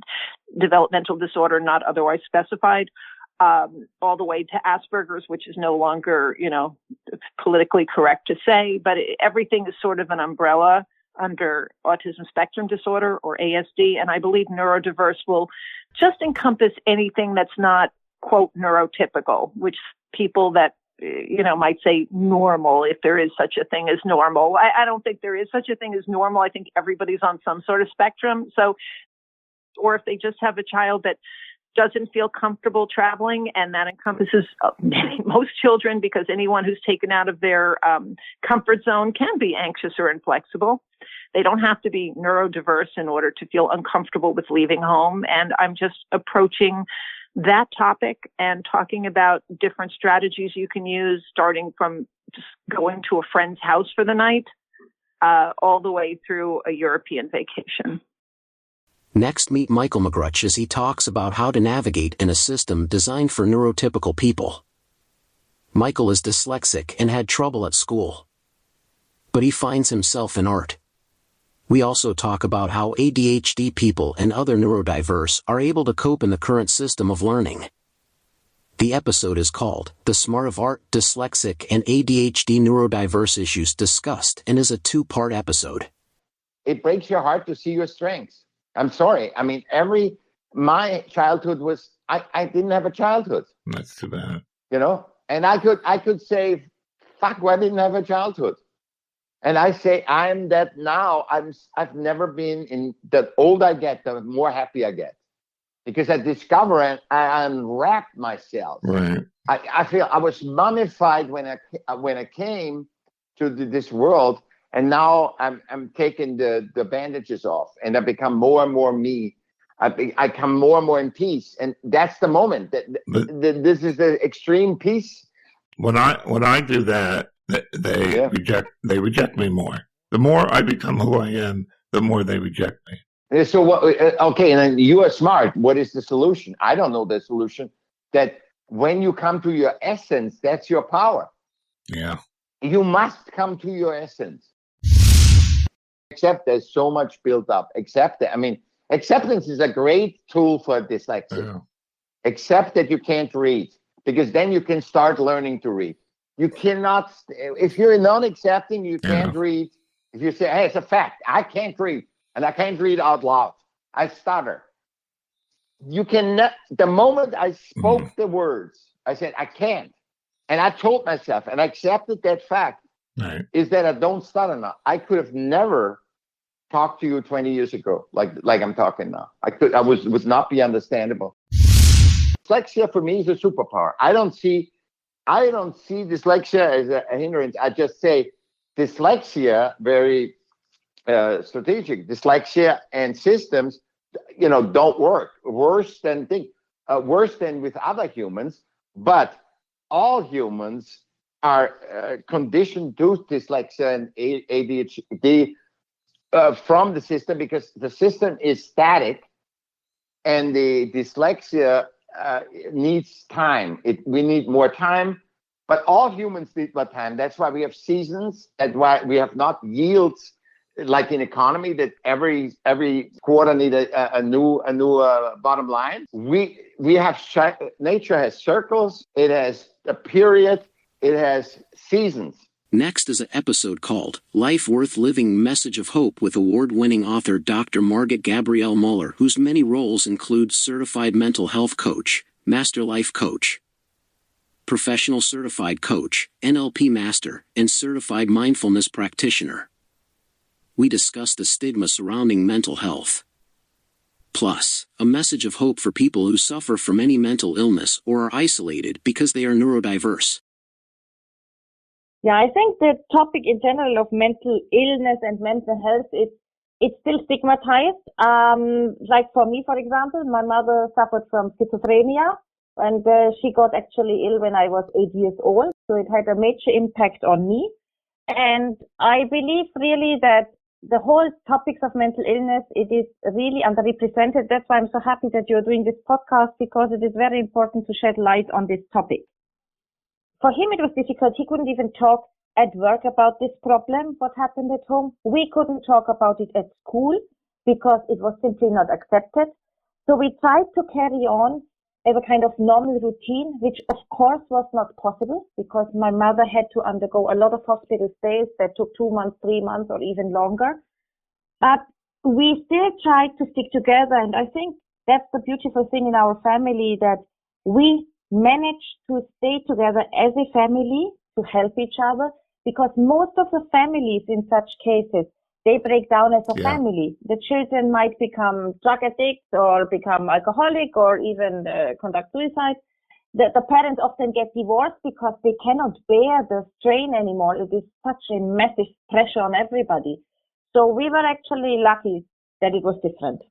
developmental disorder, not otherwise specified, all the way to Asperger's, which is no longer, politically correct to say, but everything is sort of an umbrella under autism spectrum disorder or ASD. And I believe neurodiverse will just encompass anything that's not, quote, neurotypical, which people that, might say normal, if there is such a thing as normal. I don't think there is such a thing as normal. I think everybody's on some sort of spectrum. So, or if they just have a child that doesn't feel comfortable traveling, and that encompasses most children, because anyone who's taken out of their comfort zone can be anxious or inflexible. They don't have to be neurodiverse in order to feel uncomfortable with leaving home. And I'm just approaching that topic and talking about different strategies you can use, starting from just going to a friend's house for the night, all the way through a European vacation. Next, meet Michael McGrutch as he talks about how to navigate in a system designed for neurotypical people. Michael is dyslexic and had trouble at school, but he finds himself in art. We also talk about how ADHD people and other neurodiverse are able to cope in the current system of learning. The episode is called The Smart of Art, Dyslexic and ADHD Neurodiverse Issues Discussed, and is a 2-part episode. It breaks your heart to see your strengths. I'm sorry. I mean, my childhood was, I didn't have a childhood. That's too bad. And I could say, fuck, I didn't have a childhood. And I say, I'm that now. I've never been in, the older I get, the more happy I get. Because I discover and I unwrap myself. Right. I feel I was mummified when I came to this world. And now I'm taking the bandages off, and I become more and more me. I become more and more in peace, and that's the moment. This is the extreme peace. When I do that, they reject me more. The more I become who I am, the more they reject me. So what? Okay, and then you are smart. What is the solution? I don't know the solution. That when you come to your essence, that's your power. Yeah. You must come to your essence. Except there's so much built up. Acceptance is a great tool for dyslexia. Yeah. Accept that you can't read, because then you can start learning to read. You cannot, if you're non-accepting, you can't read. If you say, hey, it's a fact, I can't read, and I can't read out loud, I stutter. You cannot, the moment I spoke the words, I said, I can't. And I told myself, and I accepted that fact, is that I don't stutter now. I could have never talked to you 20 years ago, like I'm talking now. I would not be understandable. Dyslexia for me is a superpower. I don't see dyslexia as a hindrance. I just say dyslexia, very strategic. Dyslexia and systems, don't work. Worse than with other humans, but all humans are conditioned to dyslexia and ADHD from the system, because the system is static, and the dyslexia needs time. We need more time, but all humans need more time. That's why we have seasons. That's why we have not yields like in economy that every quarter need a new bottom line. We have nature has circles. It has a period. It has seasons. Next is an episode called Life Worth Living, Message of Hope, with award-winning author Dr. Margit Gabrielle Muller, whose many roles include certified mental health coach, master life coach, professional certified coach, NLP master, and certified mindfulness practitioner. We discuss the stigma surrounding mental health. Plus, a message of hope for people who suffer from any mental illness or are isolated because they are neurodiverse. Yeah, I think the topic in general of mental illness and mental health it's still stigmatized. Like for me, for example, my mother suffered from schizophrenia, and she got actually ill when I was 8 years old. So it had a major impact on me. And I believe really that the whole topics of mental illness, it is really underrepresented. That's why I'm so happy that you're doing this podcast, because it is very important to shed light on this topic. For him, it was difficult. He couldn't even talk at work about this problem, what happened at home. We couldn't talk about it at school because it was simply not accepted. So we tried to carry on as a kind of normal routine, which of course was not possible because my mother had to undergo a lot of hospital stays that took 2 months, 3 months, or even longer. But we still tried to stick together. And I think that's the beautiful thing in our family, that we managed to stay together as a family to help each other, because most of the families in such cases, they break down as a family. The children might become drug addicts or become alcoholic or even conduct suicide. The parents often get divorced because they cannot bear the strain anymore. It is such a massive pressure on everybody. So we were actually lucky that it was different.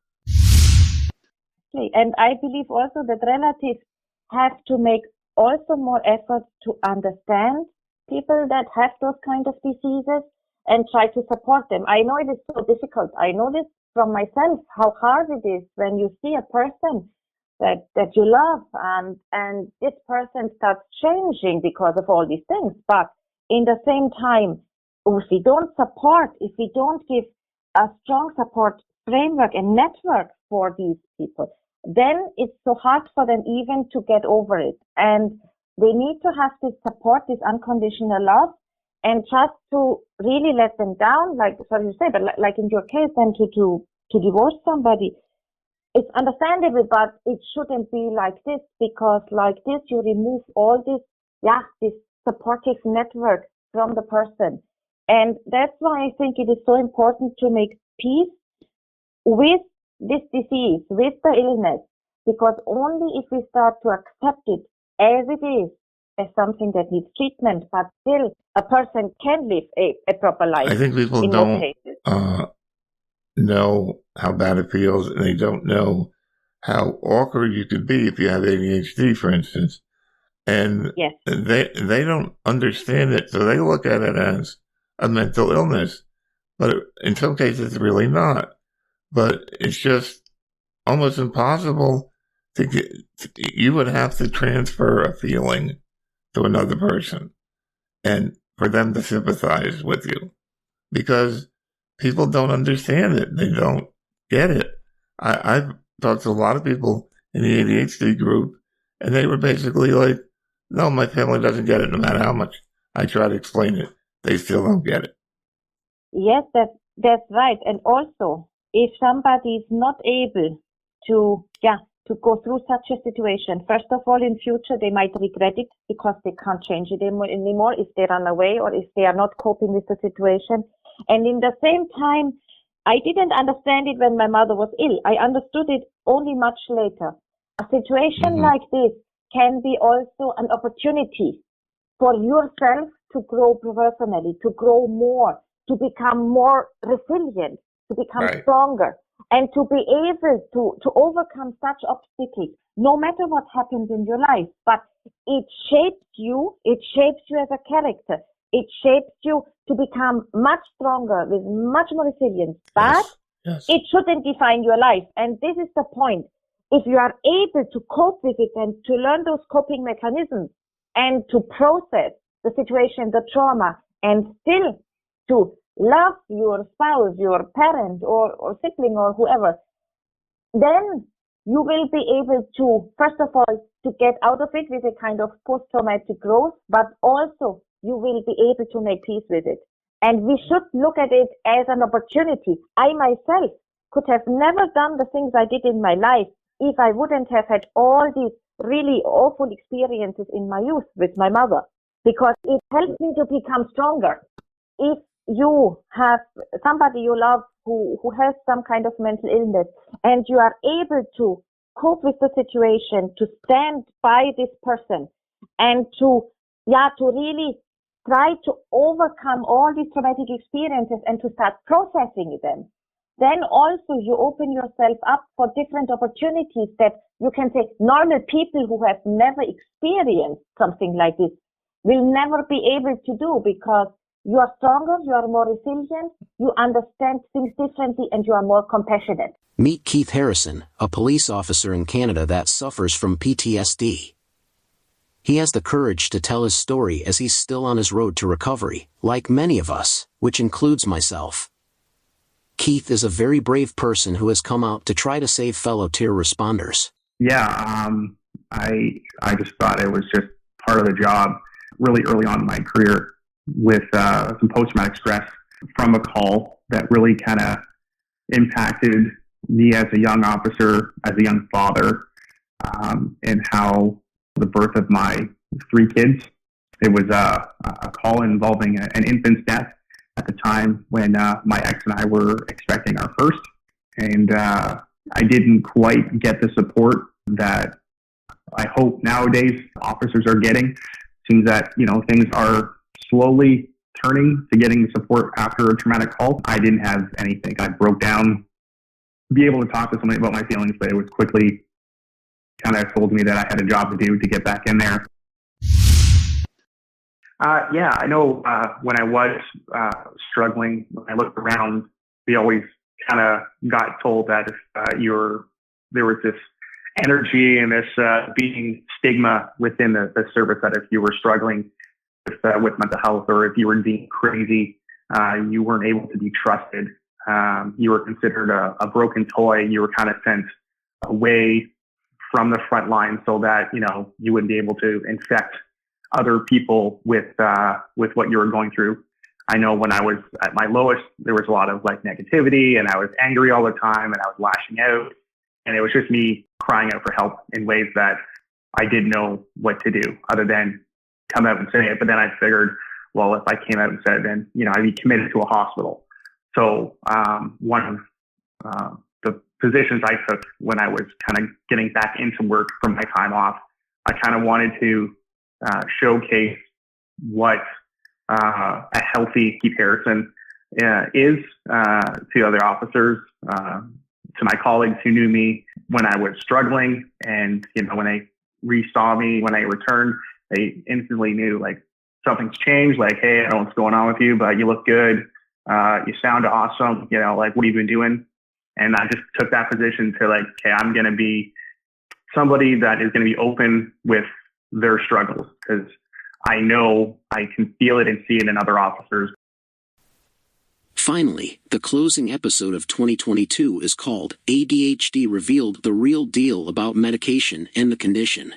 And I believe also that relatives have to make also more efforts to understand people that have those kind of diseases and try to support them. I know it is so difficult. I know this from myself, how hard it is when you see a person that you love and this person starts changing because of all these things. But in the same time, if we don't support, if we don't give a strong support framework and network for these people, then it's so hard for them even to get over it. And they need to have this support, this unconditional love, and just to really let them down, like, sorry to say, but like in your case, then to divorce somebody. It's understandable, but it shouldn't be like this, because like this, you remove all this supportive network from the person. And that's why I think it is so important to make peace with this disease, with the illness, because only if we start to accept it as it is, as something that needs treatment, but still a person can live a proper life. I think people don't know how bad it feels, and they don't know how awkward you could be if you have ADHD, for instance. And they don't understand it, so they look at it as a mental illness. But in some cases, it's really not. But it's just almost impossible to get. You would have to transfer a feeling to another person and for them to sympathize with you, because people don't understand it. They don't get it. I've talked to a lot of people in the ADHD group, and they were basically like, no, my family doesn't get it. No matter how much I try to explain it, they still don't get it. Yes, that's right. And also, if somebody is not able to go through such a situation, first of all, in future, they might regret it because they can't change it anymore if they run away or if they are not coping with the situation. And in the same time, I didn't understand it when my mother was ill. I understood it only much later. A situation like this can be also an opportunity for yourself to grow personally, to grow more, to become more resilient, to become stronger, and to be able to overcome such obstacles, no matter what happens in your life. But it shapes you as a character. It shapes you to become much stronger, with much more resilience. But it shouldn't define your life. And this is the point. If you are able to cope with it and to learn those coping mechanisms and to process the situation, the trauma, and still to love your spouse, your parent, or sibling, or whoever, then you will be able to, first of all, to get out of it with a kind of post-traumatic growth, but also you will be able to make peace with it. And we should look at it as an opportunity. I myself could have never done the things I did in my life if I wouldn't have had all these really awful experiences in my youth with my mother, because it helped me to become stronger. If you have somebody you love who has some kind of mental illness, and you are able to cope with the situation, to stand by this person, and to really try to overcome all these traumatic experiences and to start processing them, then also you open yourself up for different opportunities that you can say normal people who have never experienced something like this will never be able to do, because you are stronger, you are more resilient, you understand things differently, and you are more compassionate. Meet Keith Harrison, a police officer in Canada that suffers from PTSD. He has the courage to tell his story as he's still on his road to recovery, like many of us, which includes myself. Keith is a very brave person who has come out to try to save fellow TIR responders. Yeah, I just thought it was just part of the job really early on in my career with some post-traumatic stress from a call that really kind of impacted me as a young officer, as a young father, and how the birth of my 3 kids. It was a call involving an infant's death at the time when my ex and I were expecting our first. And I didn't quite get the support that I hope nowadays officers are getting. Seems that, things are slowly turning to getting the support after a traumatic call. I didn't have anything. I broke down, be able to talk to somebody about my feelings, but it was quickly kind of told me that I had a job to do to get back in there. Yeah, I know when I was struggling, when I looked around, we always kind of got told that if there was this energy and this being stigma within the service that if you were struggling with mental health, or if you were being crazy, you weren't able to be trusted. You were considered a broken toy. You were kind of sent away from the front line so that, you wouldn't be able to infect other people with what you were going through. I know when I was at my lowest, there was a lot of negativity, and I was angry all the time, and I was lashing out, and it was just me crying out for help in ways that I didn't know what to do other than come out and say it. But then I figured, well, if I came out and said, then, I'd be committed to a hospital. So one of the positions I took when I was kind of getting back into work from my time off, I kind of wanted to showcase what a healthy Keith Harrison is to other officers, to my colleagues who knew me when I was struggling. And, when they re-saw me, when I returned, they instantly knew something's changed. Hey, I don't know what's going on with you, but you look good. You sound awesome. What have you been doing? And I just took that position to okay, I'm going to be somebody that is going to be open with their struggles, because I know I can feel it and see it in other officers. Finally, the closing episode of 2022 is called ADHD Revealed: The Real Deal About Medication and the Condition.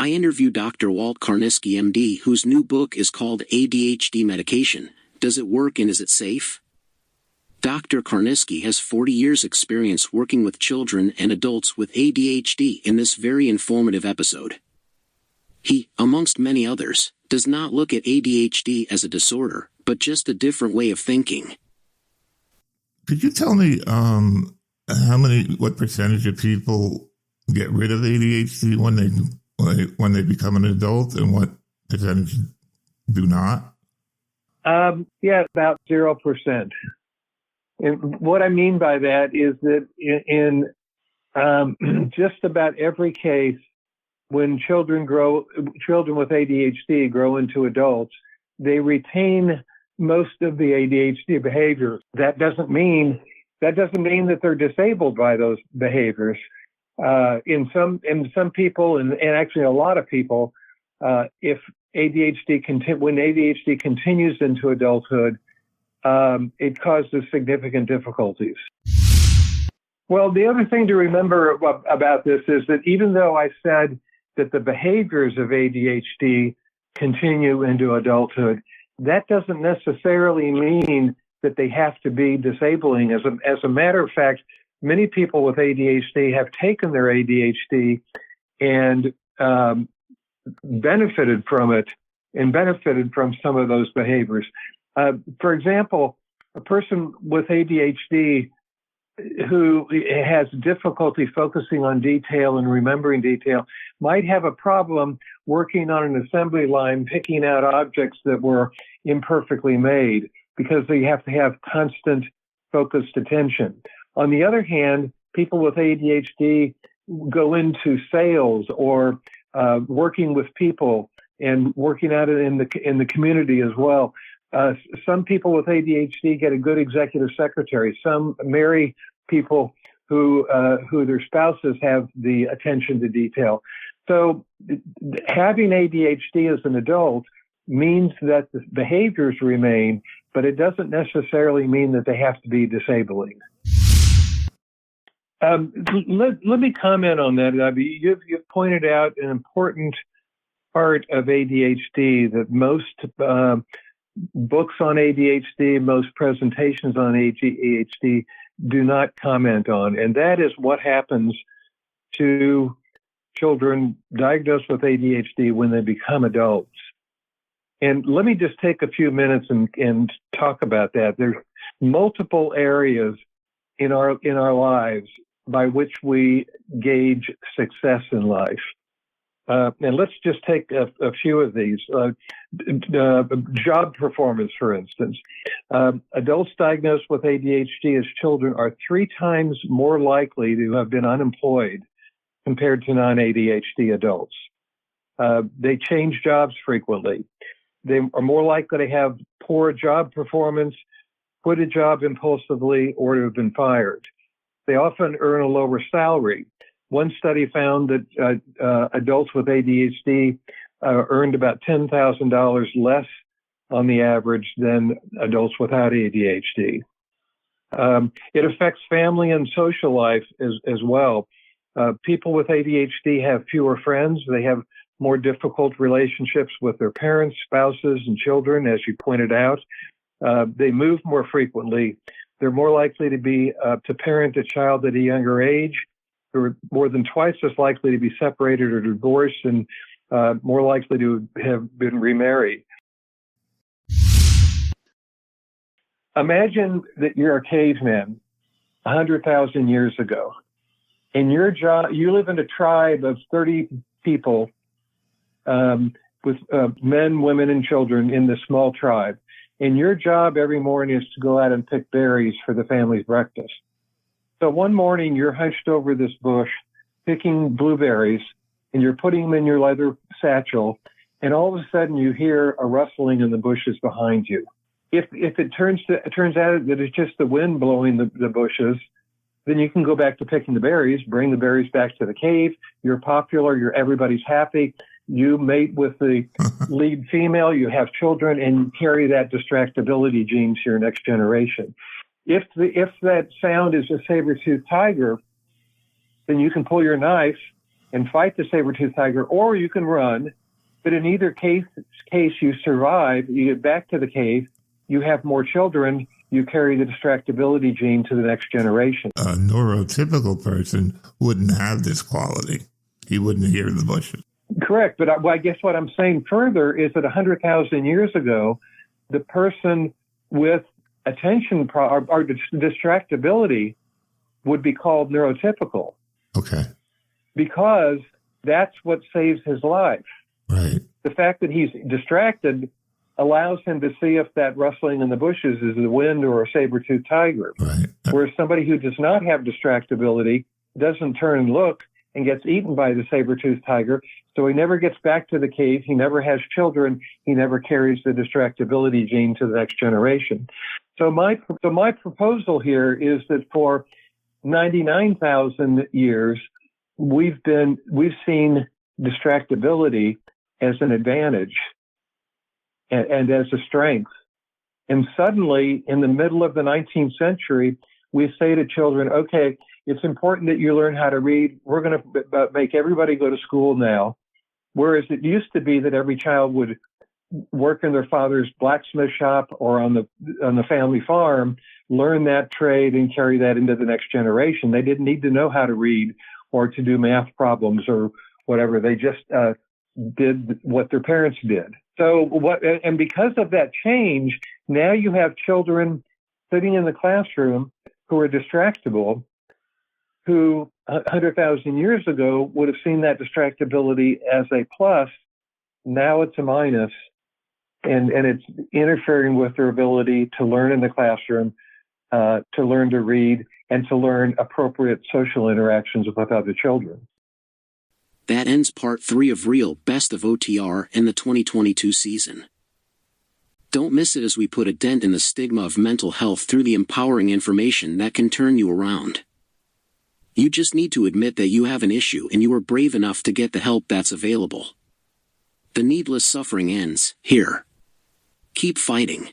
I interviewed Dr. Walt Karniski, MD, whose new book is called ADHD Medication: Does It Work and Is It Safe? Dr. Karniski has 40 years' experience working with children and adults with ADHD in this very informative episode. He, amongst many others, does not look at ADHD as a disorder, but just a different way of thinking. Could you tell me what percentage of people get rid of ADHD when they become an adult, and what percentage do not? Yeah, about 0%. And what I mean by that is that in just about every case, when children with ADHD grow into adults, they retain most of the ADHD behaviors. That doesn't mean that they're disabled by those behaviors. In some people, and actually a lot of people, if when ADHD continues into adulthood, it causes significant difficulties. Well, the other thing to remember about this is that even though I said that the behaviors of ADHD continue into adulthood, that doesn't necessarily mean that they have to be disabling. As a matter of fact, many people with ADHD have taken their ADHD and benefited from it, and benefited from some of those behaviors. For example, a person with ADHD who has difficulty focusing on detail and remembering detail might have a problem working on an assembly line, picking out objects that were imperfectly made, because they have to have constant focused attention. On the other hand, people with ADHD go into sales or working with people and working out in the community as well. Some people with ADHD get a good executive secretary. Some marry people who their spouses have the attention to detail. So having ADHD as an adult means that the behaviors remain, but it doesn't necessarily mean that they have to be disabling. Let me comment on that, Abby. You've pointed out an important part of ADHD that most books on ADHD, most presentations on ADHD do not comment on, and that is what happens to children diagnosed with ADHD when they become adults. And let me just take a few minutes and talk about that. There's multiple areas in our lives by which we gauge success in life. And let's just take a few of these. Job performance, for instance. Adults diagnosed with ADHD as children are 3 times more likely to have been unemployed compared to non-ADHD adults. They change jobs frequently. They are more likely to have poor job performance, quit a job impulsively, or to have been fired. They often earn a lower salary. One study found that adults with ADHD earned about $10,000 less on the average than adults without ADHD. It affects family and social life as well. People with ADHD have fewer friends. They have more difficult relationships with their parents, spouses, and children, as you pointed out. They move more frequently. They're more likely to parent a child at a younger age. They're more than twice as likely to be separated or divorced, and more likely to have been remarried. Imagine that you're a caveman 100,000 years ago, and you live in a tribe of 30 people with men, women, and children in this small tribe. And your job every morning is to go out and pick berries for the family's breakfast. So one morning you're hunched over this bush picking blueberries, and you're putting them in your leather satchel, and all of a sudden you hear a rustling in the bushes behind you. If it turns out that it's just the wind blowing the bushes, then you can go back to picking the berries, bring the berries back to the cave. You're popular. Everybody's happy. You mate with the lead female. You have children, and you carry that distractibility gene to your next generation. If that sound is a saber-toothed tiger, then you can pull your knife and fight the saber-toothed tiger, or you can run. But in either case you survive. You get back to the cave. You have more children. You carry the distractibility gene to the next generation. A neurotypical person wouldn't have this quality. He wouldn't hear the bushes. Correct. But I guess what I'm saying further is that 100,000 years ago, the person with attention or distractibility would be called neurotypical. Okay. Because that's what saves his life. Right. The fact that he's distracted allows him to see if that rustling in the bushes is the wind or a saber-toothed tiger. Right. Whereas somebody who does not have distractibility doesn't turn and look and gets eaten by the saber-toothed tiger. So he never gets back to the cave. He never has children. He never carries the distractibility gene to the next generation. So my proposal here is that for 99,000 years, we've seen distractibility as an advantage and as a strength. And suddenly, in the middle of the 19th century, we say to children, okay, it's important that you learn how to read. We're going to make everybody go to school now. Whereas it used to be that every child would work in their father's blacksmith shop or on the family farm, learn that trade and carry that into the next generation. They didn't need to know how to read or to do math problems or whatever. They just did what their parents did. And because of that change, now you have children sitting in the classroom who are distractible, who 100,000 years ago would have seen that distractibility as a plus. Now it's a minus, and it's interfering with their ability to learn in the classroom, to learn to read, and to learn appropriate social interactions with other children. That ends part 3 of Real Best of OTR in the 2022 season. Don't miss it as we put a dent in the stigma of mental health through the empowering information that can turn you around. You just need to admit that you have an issue and you are brave enough to get the help that's available. The needless suffering ends here. Keep fighting.